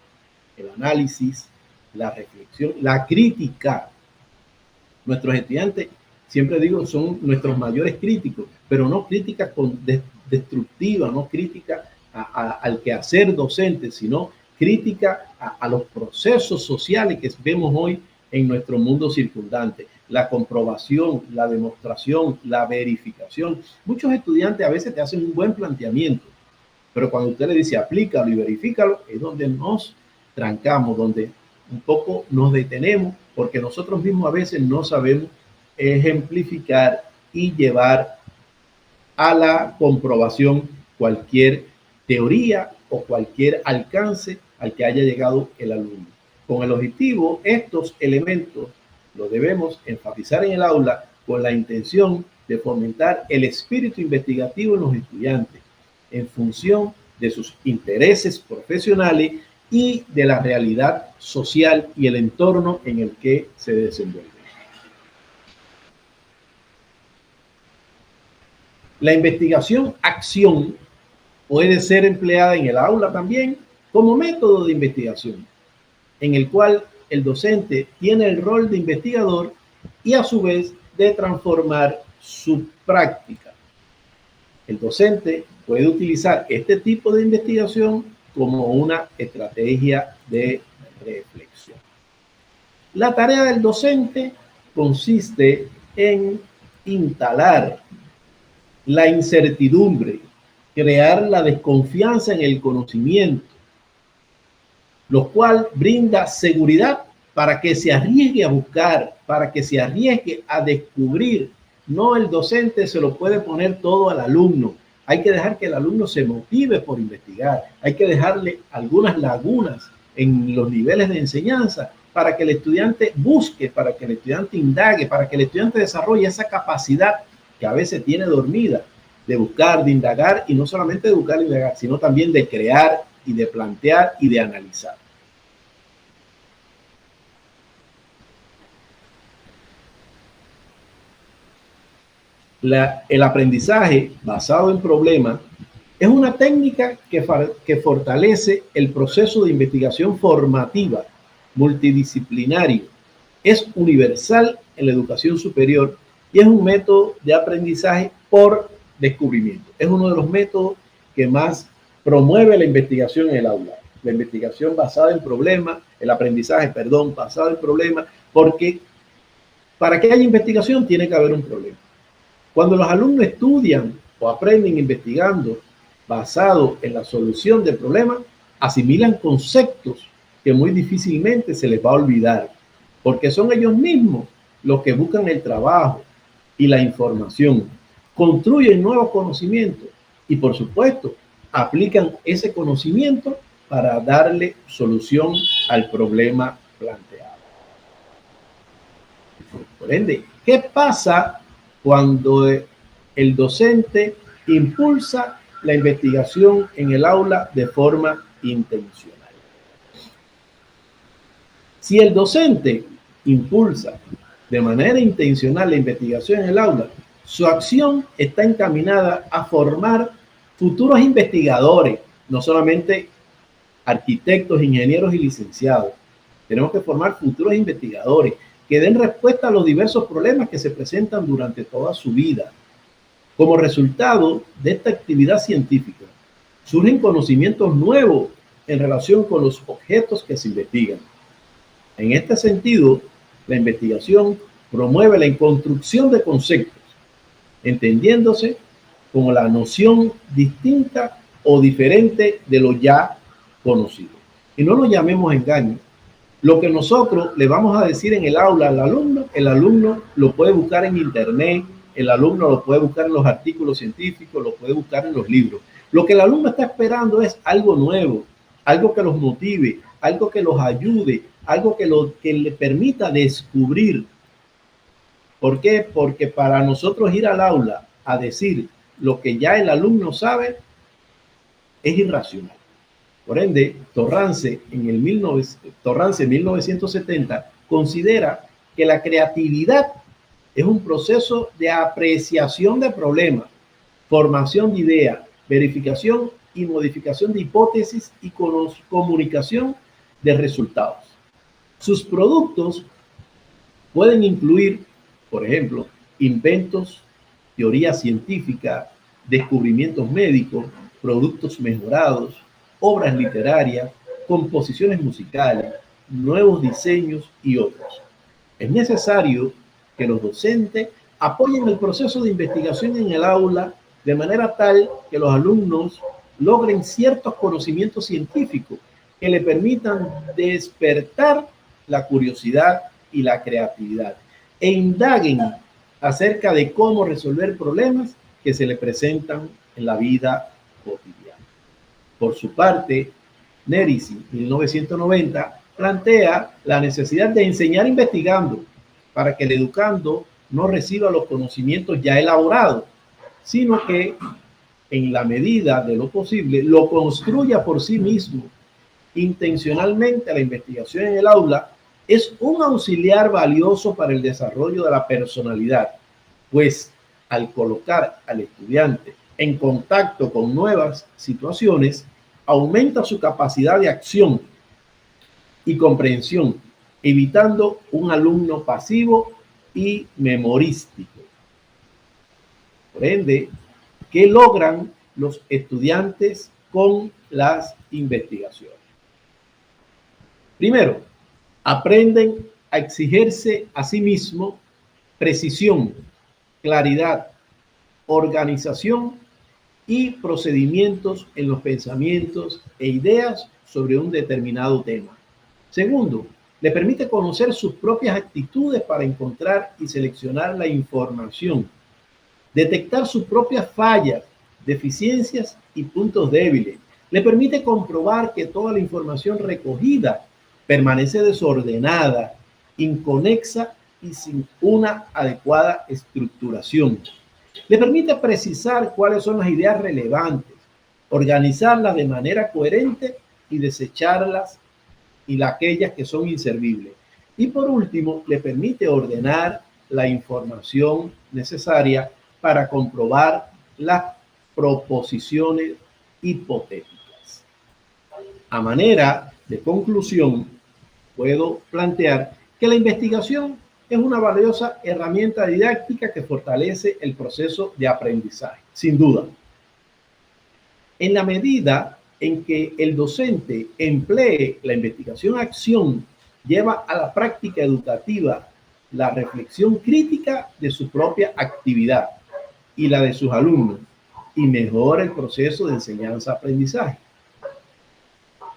el análisis, la reflexión, la crítica. Nuestros estudiantes, siempre digo, son nuestros mayores críticos, pero no crítica destructiva, no crítica al quehacer docente, sino crítica a los procesos sociales que vemos hoy en nuestro mundo circundante. La comprobación, la demostración, la verificación. Muchos estudiantes a veces te hacen un buen planteamiento, pero cuando usted le dice aplícalo y verifícalo, es donde nos trancamos, donde un poco nos detenemos, porque nosotros mismos a veces no sabemos ejemplificar y llevar a la comprobación cualquier teoría o cualquier alcance al que haya llegado el alumno. Con el objetivo, estos elementos los debemos enfatizar en el aula con la intención de fomentar el espíritu investigativo en los estudiantes en función de sus intereses profesionales y de la realidad social y el entorno en el que se desenvuelve. La investigación-acción puede ser empleada en el aula también como método de investigación, en el cual el docente tiene el rol de investigador y a su vez de transformar su práctica. El docente puede utilizar este tipo de investigación como una estrategia de reflexión. La tarea del docente consiste en instalar la incertidumbre, crear la desconfianza en el conocimiento, lo cual brinda seguridad para que se arriesgue a buscar, para que se arriesgue a descubrir. No, el docente se lo puede poner todo al alumno. Hay que dejar que el alumno se motive por investigar. Hay que dejarle algunas lagunas en los niveles de enseñanza para que el estudiante busque, para que el estudiante indague, para que el estudiante desarrolle esa capacidad que a veces tiene dormida de buscar, de indagar, y no solamente de buscar y indagar, sino también de crear y de plantear y de analizar. El aprendizaje basado en problemas es una técnica que fortalece el proceso de investigación formativa multidisciplinario. Es universal en la educación superior y es un método de aprendizaje por descubrimiento. Es uno de los métodos que más promueve la investigación en el aula. La investigación basada en problemas, el aprendizaje, basado en problemas, porque para que haya investigación tiene que haber un problema. Cuando los alumnos estudian o aprenden investigando basado en la solución del problema, asimilan conceptos que muy difícilmente se les va a olvidar, porque son ellos mismos los que buscan el trabajo y la información, construyen nuevos conocimientos y, por supuesto, aplican ese conocimiento para darle solución al problema planteado. Por ende, ¿qué pasa cuando el docente impulsa la investigación en el aula de forma intencional? Si el docente impulsa de manera intencional la investigación en el aula, su acción está encaminada a formar futuros investigadores, no solamente arquitectos, ingenieros y licenciados. Tenemos que formar futuros investigadores que den respuesta a los diversos problemas que se presentan durante toda su vida. Como resultado de esta actividad científica, surgen conocimientos nuevos en relación con los objetos que se investigan. En este sentido, la investigación promueve la construcción de conceptos, entendiéndose como la noción distinta o diferente de lo ya conocido. Y no lo llamemos engaño. Lo que nosotros le vamos a decir en el aula al alumno, el alumno lo puede buscar en internet, el alumno lo puede buscar en los artículos científicos, lo puede buscar en los libros. Lo que el alumno está esperando es algo nuevo, algo que los motive, algo que los ayude, algo que le permita descubrir. ¿Por qué? Porque para nosotros ir al aula a decir lo que ya el alumno sabe es irracional. Por ende, Torrance en 1970 considera que la creatividad es un proceso de apreciación de problemas, formación de ideas, verificación y modificación de hipótesis y comunicación de resultados. Sus productos pueden incluir, por ejemplo, inventos, teoría científica, descubrimientos médicos, productos mejorados, obras literarias, composiciones musicales, nuevos diseños y otros. Es necesario que los docentes apoyen el proceso de investigación en el aula de manera tal que los alumnos logren ciertos conocimientos científicos que le permitan despertar la curiosidad y la creatividad e indaguen acerca de cómo resolver problemas que se le presentan en la vida cotidiana. Por su parte, Nerisi, 1990, plantea la necesidad de enseñar investigando para que el educando no reciba los conocimientos ya elaborados, sino que en la medida de lo posible lo construya por sí mismo. Intencionalmente, la investigación en el aula es un auxiliar valioso para el desarrollo de la personalidad, pues al colocar al estudiante en contacto con nuevas situaciones, aumenta su capacidad de acción y comprensión, evitando un alumno pasivo y memorístico. Por ende, ¿qué logran los estudiantes con las investigaciones? Primero, aprenden a exigirse a sí mismo precisión, claridad, organización y procedimientos en los pensamientos e ideas sobre un determinado tema. Segundo, le permite conocer sus propias actitudes para encontrar y seleccionar la información, detectar sus propias fallas, deficiencias y puntos débiles. Le permite comprobar que toda la información recogida permanece desordenada, inconexa y sin una adecuada estructuración. Le permite precisar cuáles son las ideas relevantes, organizarlas de manera coherente y desecharlas y aquellas que son inservibles. Y por último, le permite ordenar la información necesaria para comprobar las proposiciones hipotéticas. A manera de conclusión, puedo plantear que la investigación es una valiosa herramienta didáctica que fortalece el proceso de aprendizaje, sin duda. En la medida en que el docente emplee la investigación-acción, lleva a la práctica educativa la reflexión crítica de su propia actividad y la de sus alumnos, y mejora el proceso de enseñanza-aprendizaje.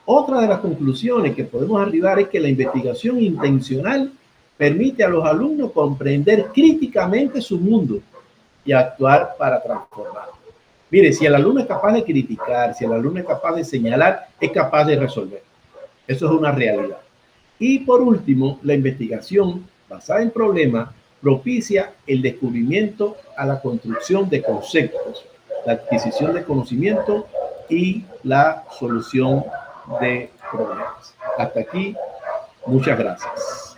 Otra de las conclusiones que podemos arribar es que la investigación intencional permite a los alumnos comprender críticamente su mundo y actuar para transformarlo. Mire, si el alumno es capaz de criticar, si el alumno es capaz de señalar, es capaz de resolver. Eso es una realidad. Y por último, la investigación basada en problemas propicia el descubrimiento a la construcción de conceptos, la adquisición de conocimiento y la solución de problemas. Hasta aquí, muchas gracias.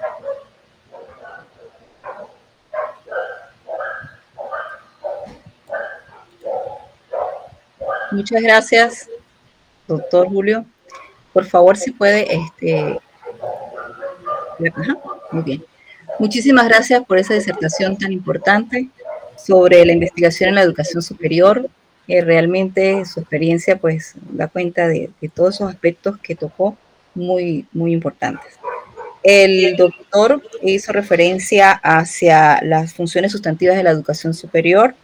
Muchas gracias, doctor Julio. Por favor, si puede, muy bien. Muchísimas gracias por esa disertación tan importante sobre la investigación en la educación superior. Realmente su experiencia pues da cuenta de todos esos aspectos que tocó, muy importantes. El doctor hizo referencia hacia las funciones sustantivas de la educación superior,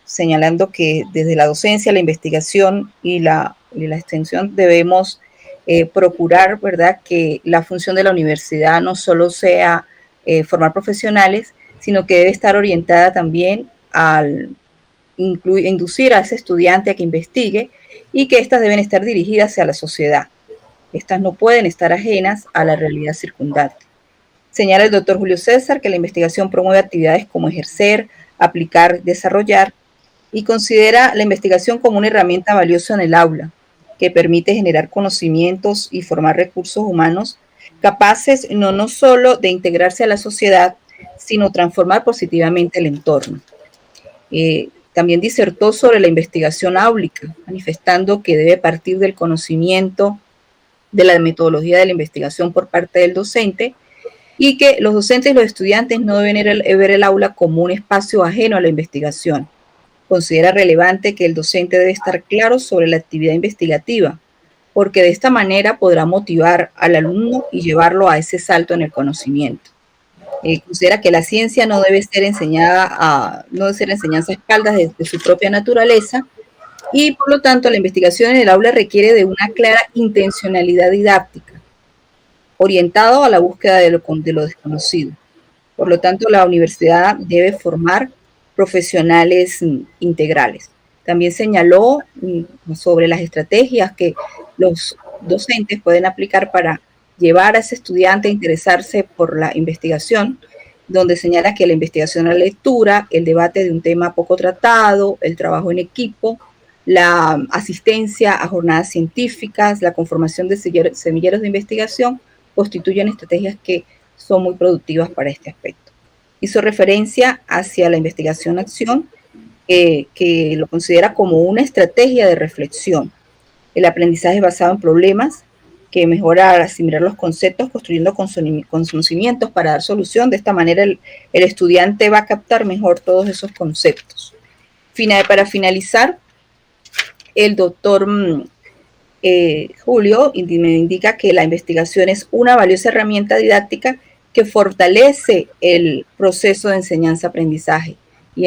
señalando que desde la docencia, la investigación y la extensión debemos procurar, ¿verdad?, que la función de la universidad no solo sea formar profesionales, sino que debe estar orientada también al inducir a ese estudiante a que investigue, y que éstas deben estar dirigidas hacia la sociedad. Estas no pueden estar ajenas a la realidad circundante. Señala el doctor Julio César que la investigación promueve actividades como ejercer, aplicar, desarrollar, y considera la investigación como una herramienta valiosa en el aula, que permite generar conocimientos y formar recursos humanos capaces no solo de integrarse a la sociedad, sino transformar positivamente el entorno. También disertó sobre la investigación áulica, manifestando que debe partir del conocimiento de la metodología de la investigación por parte del docente, y que los docentes y los estudiantes no deben ver el aula como un espacio ajeno a la investigación. Considera relevante que el docente debe estar claro sobre la actividad investigativa, porque de esta manera podrá motivar al alumno y llevarlo a ese salto en el conocimiento. Considera que la ciencia no debe ser enseñada no debe ser enseñanza a espaldas de su propia naturaleza, y por lo tanto la investigación en el aula requiere de una clara intencionalidad didáctica, orientado a la búsqueda de lo desconocido. Por lo tanto, la universidad debe formar profesionales integrales. También señaló sobre las estrategias que los docentes pueden aplicar para llevar a ese estudiante a interesarse por la investigación, donde señala que la investigación a la lectura, el debate de un tema poco tratado, el trabajo en equipo, la asistencia a jornadas científicas, la conformación de semilleros de investigación, constituyen estrategias que son muy productivas para este aspecto. Hizo referencia hacia la investigación-acción, que lo considera como una estrategia de reflexión. El aprendizaje basado en problemas, que mejora al asimilar los conceptos, construyendo conocimientos para dar solución. De esta manera el estudiante va a captar mejor todos esos conceptos. Para finalizar, el doctor Julio me indica que la investigación es una valiosa herramienta didáctica que fortalece el proceso de enseñanza-aprendizaje. Y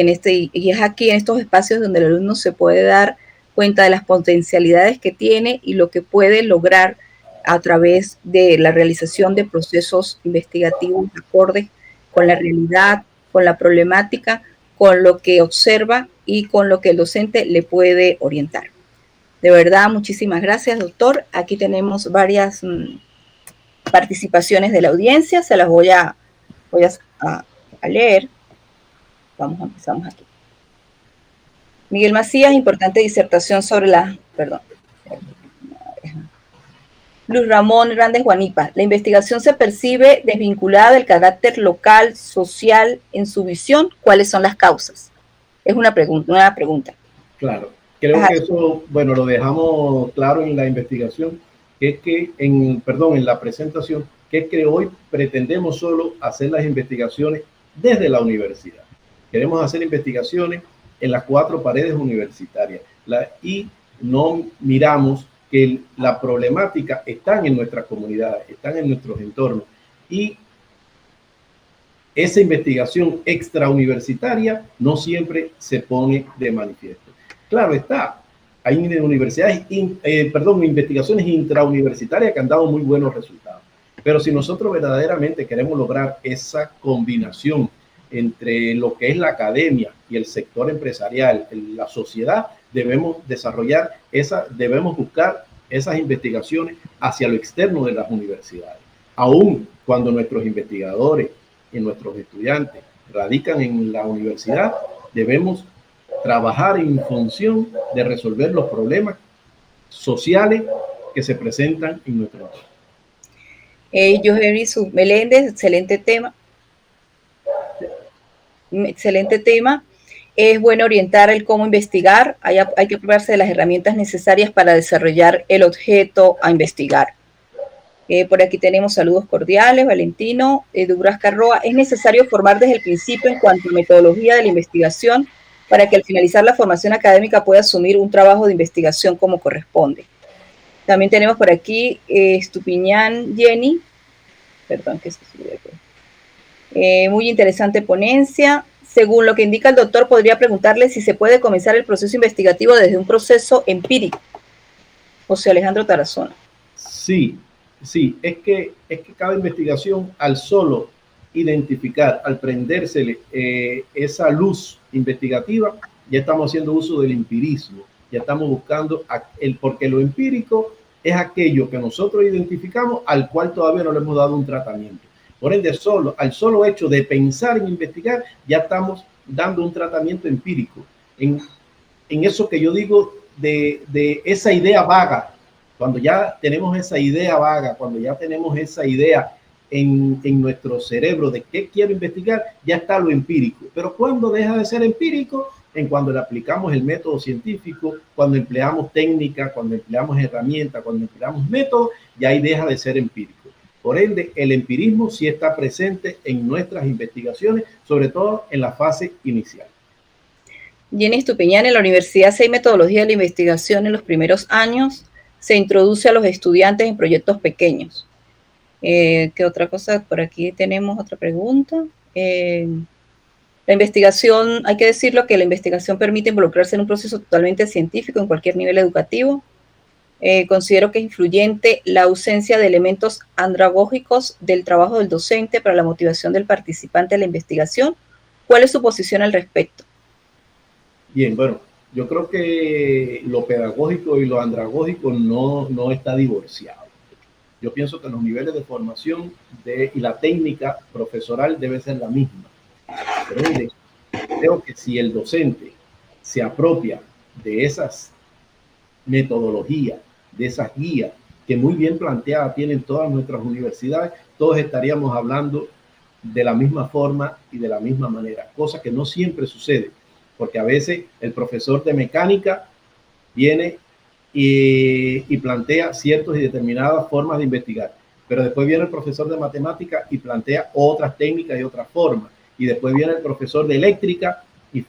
es aquí, en estos espacios, donde el alumno se puede dar cuenta de las potencialidades que tiene y lo que puede lograr a través de la realización de procesos investigativos acordes con la realidad, con la problemática, con lo que observa y con lo que el docente le puede orientar. De verdad, muchísimas gracias, doctor. Aquí tenemos varias participaciones de la audiencia, se las voy a leer. Empezamos aquí. Miguel Macías, importante disertación sobre Luis Ramón Hernández Guanipa. La investigación se percibe desvinculada del carácter local, social, en su visión. ¿Cuáles son las causas? Es una pregunta. Claro. Creo que eso, bueno, lo dejamos claro en la investigación, que es que en la presentación, que es que hoy pretendemos solo hacer las investigaciones desde la universidad. Queremos hacer investigaciones en las 4 paredes universitarias y no miramos que la problemática están en nuestras comunidades, están en nuestros entornos, y esa investigación extrauniversitaria no siempre se pone de manifiesto. Claro está, hay investigaciones intrauniversitarias que han dado muy buenos resultados, pero si nosotros verdaderamente queremos lograr esa combinación entre lo que es la academia y el sector empresarial, la sociedad, debemos buscar esas investigaciones hacia lo externo de las universidades. Aún cuando nuestros investigadores y nuestros estudiantes radican en la universidad, debemos trabajar en función de resolver los problemas sociales que se presentan en nuestro entorno. Johanny Meléndez, excelente tema. Es bueno orientar el cómo investigar. Hay que probarse de las herramientas necesarias para desarrollar el objeto a investigar. Por aquí tenemos saludos cordiales. Valentino Duras Carroa. Es necesario formar desde el principio en cuanto a metodología de la investigación para que al finalizar la formación académica pueda asumir un trabajo de investigación como corresponde. También tenemos por aquí Estupiñán Jenny. Perdón, que se subió. Muy interesante ponencia. Según lo que indica el doctor, podría preguntarle si se puede comenzar el proceso investigativo desde un proceso empírico. José Alejandro Tarazona. Sí, es que cada investigación, al solo identificar, al prendérsele esa luz investigativa, ya estamos haciendo uso del empirismo, ya estamos buscando porque lo empírico es aquello que nosotros identificamos al cual todavía no le hemos dado un tratamiento. Por ende, al solo hecho de pensar en investigar, ya estamos dando un tratamiento empírico. En eso que yo digo de esa idea vaga, cuando ya tenemos esa idea vaga, cuando ya tenemos esa idea en nuestro cerebro de qué quiero investigar, ya está lo empírico. Pero ¿cuándo deja de ser empírico? En cuando le aplicamos el método científico, cuando empleamos técnicas, cuando empleamos herramientas, cuando empleamos métodos, ya ahí deja de ser empírico. Por ende, el empirismo sí está presente en nuestras investigaciones, sobre todo en la fase inicial. Jenny Estupiñán, en la universidad sí hay metodología de la investigación en los primeros años. Se introduce a los estudiantes en proyectos pequeños. ¿Qué otra cosa? Por aquí tenemos otra pregunta. La investigación, hay que decirlo que la investigación permite involucrarse en un proceso totalmente científico en cualquier nivel educativo. Considero que es influyente la ausencia de elementos andragógicos del trabajo del docente para la motivación del participante de la investigación. ¿Cuál es su posición al respecto? Bien, bueno, yo creo que lo pedagógico y lo andragógico no está divorciado. Yo pienso que los niveles de formación y la técnica profesoral debe ser la misma. Pero creo que si el docente se apropia de esas metodologías, de esas guías que muy bien planteadas tienen todas nuestras universidades, todos estaríamos hablando de la misma forma y de la misma manera, cosa que no siempre sucede, porque a veces el profesor de mecánica viene y plantea ciertas y determinadas formas de investigar, pero después viene el profesor de matemática y plantea otras técnicas y otras formas, y después viene el profesor de eléctrica y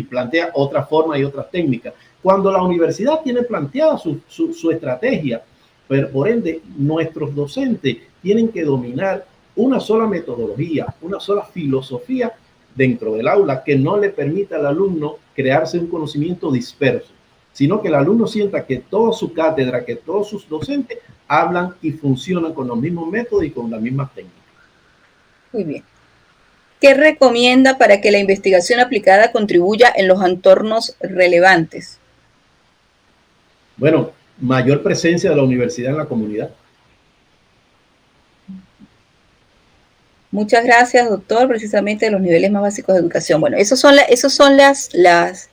plantea otras formas y otras técnicas. Cuando la universidad tiene planteada su estrategia, pero por ende nuestros docentes tienen que dominar una sola metodología, una sola filosofía dentro del aula que no le permita al alumno crearse un conocimiento disperso, sino que el alumno sienta que toda su cátedra, que todos sus docentes hablan y funcionan con los mismos métodos y con las mismas técnicas. Muy bien. ¿Qué recomienda para que la investigación aplicada contribuya en los entornos relevantes? Bueno, mayor presencia de la universidad en la comunidad. Muchas gracias, doctor. Precisamente de los niveles más básicos de educación. Bueno, esas son las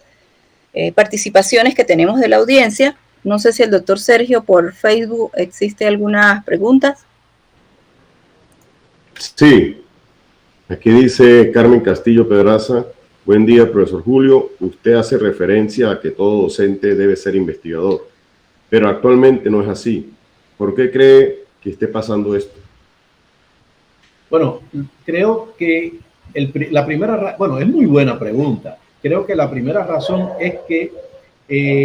participaciones que tenemos de la audiencia. No sé si el doctor Sergio por Facebook existe algunas preguntas. Sí. Aquí dice Carmen Castillo Pedraza: buen día, profesor Julio. Usted hace referencia a que todo docente debe ser investigador, pero actualmente no es así. ¿Por qué cree que esté pasando esto? Bueno, creo que la primera, bueno, es muy buena pregunta. Creo que la primera razón es que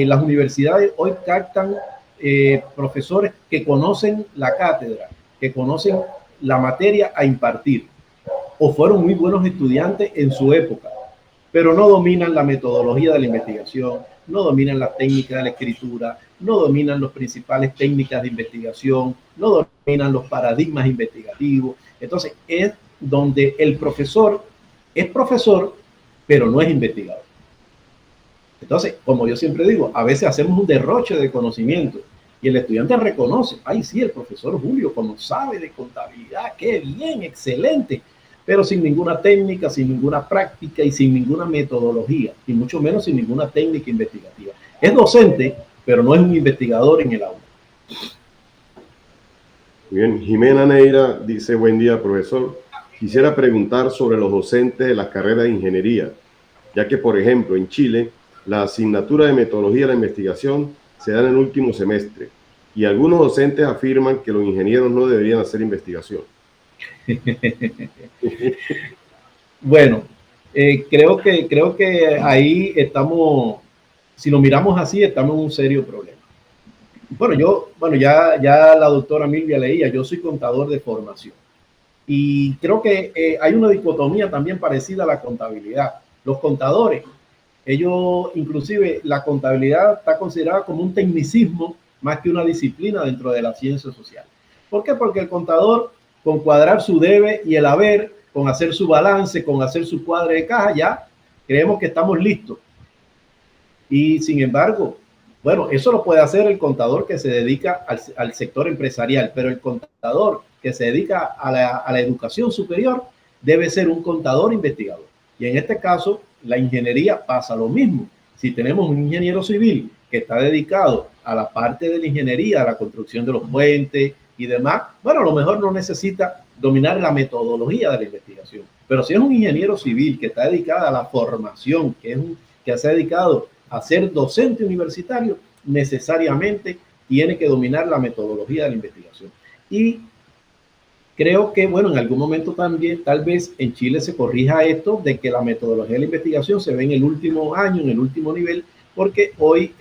las universidades hoy captan profesores que conocen la cátedra, que conocen la materia a impartir, o fueron muy buenos estudiantes en su época, pero no dominan la metodología de la investigación, no dominan la técnica de la escritura, no dominan las principales técnicas de investigación, no dominan los paradigmas investigativos. Entonces es donde el profesor es profesor, pero no es investigador. Entonces, como yo siempre digo, a veces hacemos un derroche de conocimiento y el estudiante reconoce: ay, sí, el profesor Julio, como sabe de contabilidad, qué bien, excelente, pero sin ninguna técnica, sin ninguna práctica y sin ninguna metodología, y mucho menos sin ninguna técnica investigativa. Es docente, pero no es un investigador en el aula. Bien, Jimena Neira dice: buen día, profesor. Quisiera preguntar sobre los docentes de las carreras de ingeniería, ya que, por ejemplo, en Chile, la asignatura de metodología de la investigación se da en el último semestre, y algunos docentes afirman que los ingenieros no deberían hacer investigación. Bueno, creo que ahí estamos, si lo miramos así, estamos en un serio problema. Bueno, ya la doctora Milvia leía, yo soy contador de formación y creo que hay una dicotomía también parecida a la contabilidad. Los contadores, ellos, inclusive la contabilidad está considerada como un tecnicismo más que una disciplina dentro de la ciencia social. ¿Por qué? Porque el contador, con cuadrar su debe y el haber, con hacer su balance, con hacer su cuadre de caja, ya creemos que estamos listos. Y sin embargo, bueno, eso lo puede hacer el contador que se dedica al sector empresarial, pero el contador que se dedica a la educación superior debe ser un contador investigador. Y en este caso, la ingeniería pasa lo mismo. Si tenemos un ingeniero civil que está dedicado a la parte de la ingeniería, a la construcción de los puentes y demás, bueno, a lo mejor no necesita dominar la metodología de la investigación. Pero si es un ingeniero civil que está dedicado a la formación, que se ha dedicado a ser docente universitario, necesariamente tiene que dominar la metodología de la investigación. Y creo que, bueno, en algún momento también, tal vez en Chile se corrija esto de que la metodología de la investigación se ve en el último año, en el último nivel, porque hoy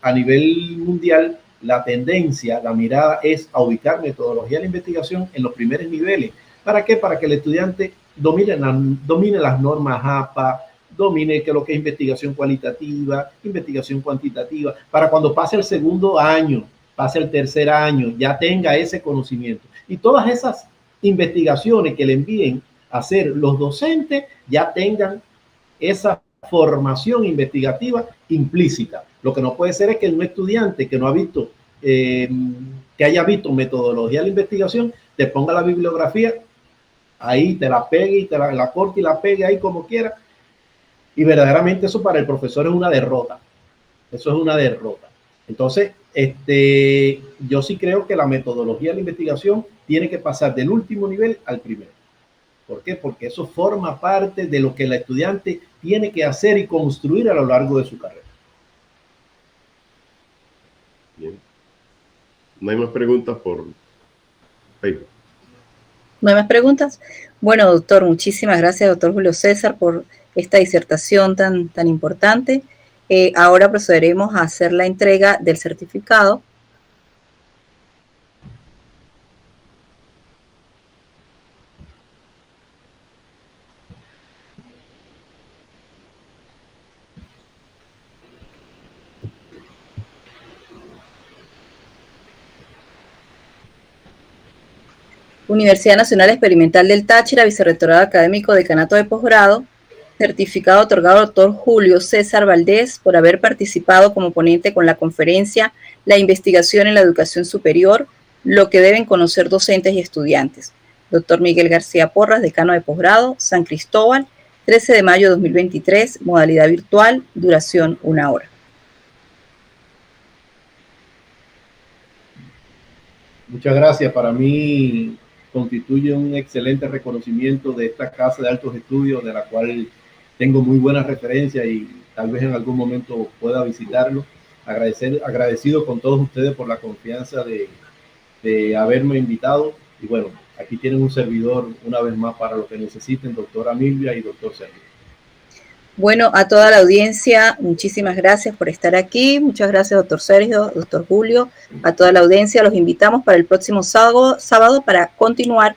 a nivel mundial la tendencia, la mirada es a ubicar metodología de la investigación en los primeros niveles. ¿Para qué? Para que el estudiante domine las normas APA, domine que lo que es investigación cualitativa, investigación cuantitativa, para cuando pase el segundo año, pase el tercer año, ya tenga ese conocimiento. Y todas esas investigaciones que le envíen a hacer los docentes ya tengan esa formación investigativa implícita. Lo que no puede ser es que un estudiante que no ha visto, que haya visto metodología de la investigación, te ponga la bibliografía, ahí te la pegue y te la corte y la pegue ahí como quiera. Y verdaderamente eso para el profesor es una derrota. Eso es una derrota. Entonces, yo sí creo que la metodología de la investigación tiene que pasar del último nivel al primero. ¿Por qué? Porque eso forma parte de lo que el estudiante tiene que hacer y construir a lo largo de su carrera. Bien. No hay más preguntas por Facebook. ¿No hay más preguntas? Bueno, doctor, muchísimas gracias, doctor Julio César, por esta disertación tan importante. Ahora procederemos a hacer la entrega del certificado. Universidad Nacional Experimental del Táchira, Vicerrectorado Académico, Decanato de Posgrado, certificado otorgado al doctor Julio César Valdés por haber participado como ponente con la conferencia La investigación en la educación superior, lo que deben conocer docentes y estudiantes. Doctor Miguel García Porras, decano de posgrado, San Cristóbal, 13 de mayo de 2023, modalidad virtual, duración 1 hora. Muchas gracias. Para mí constituye un excelente reconocimiento de esta casa de altos estudios, de la cual tengo muy buenas referencias y tal vez en algún momento pueda visitarlo. Agradecido con todos ustedes por la confianza de haberme invitado. Y bueno, aquí tienen un servidor una vez más para lo que necesiten, doctora Milvia y doctor Sergio. Bueno, a toda la audiencia, muchísimas gracias por estar aquí. Muchas gracias, doctor Sergio, doctor Julio. A toda la audiencia los invitamos para el próximo sábado para continuar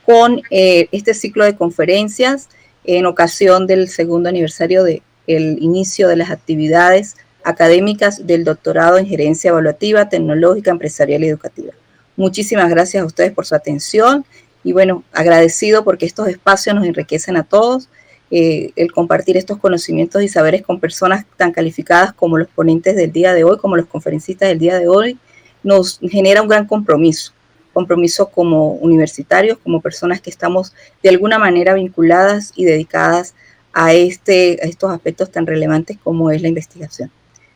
con este ciclo de conferencias en ocasión del 2º aniversario del inicio de las actividades académicas del doctorado en gerencia evaluativa, tecnológica, empresarial y educativa. Muchísimas gracias a ustedes por su atención y bueno, agradecido porque estos espacios nos enriquecen a todos. El compartir estos conocimientos y saberes con personas tan calificadas como los ponentes del día de hoy, como los conferencistas del día de hoy, nos genera un gran compromiso como universitarios, como personas que estamos de alguna manera vinculadas y dedicadas a estos aspectos tan relevantes como es la investigación.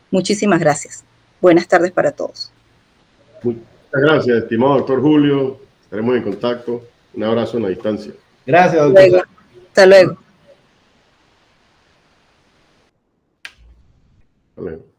Muchísimas gracias. Buenas tardes para todos. Muchas gracias, estimado doctor Julio. Estaremos en contacto. Un abrazo en la distancia. Gracias, doctor. Hasta luego. Hasta luego.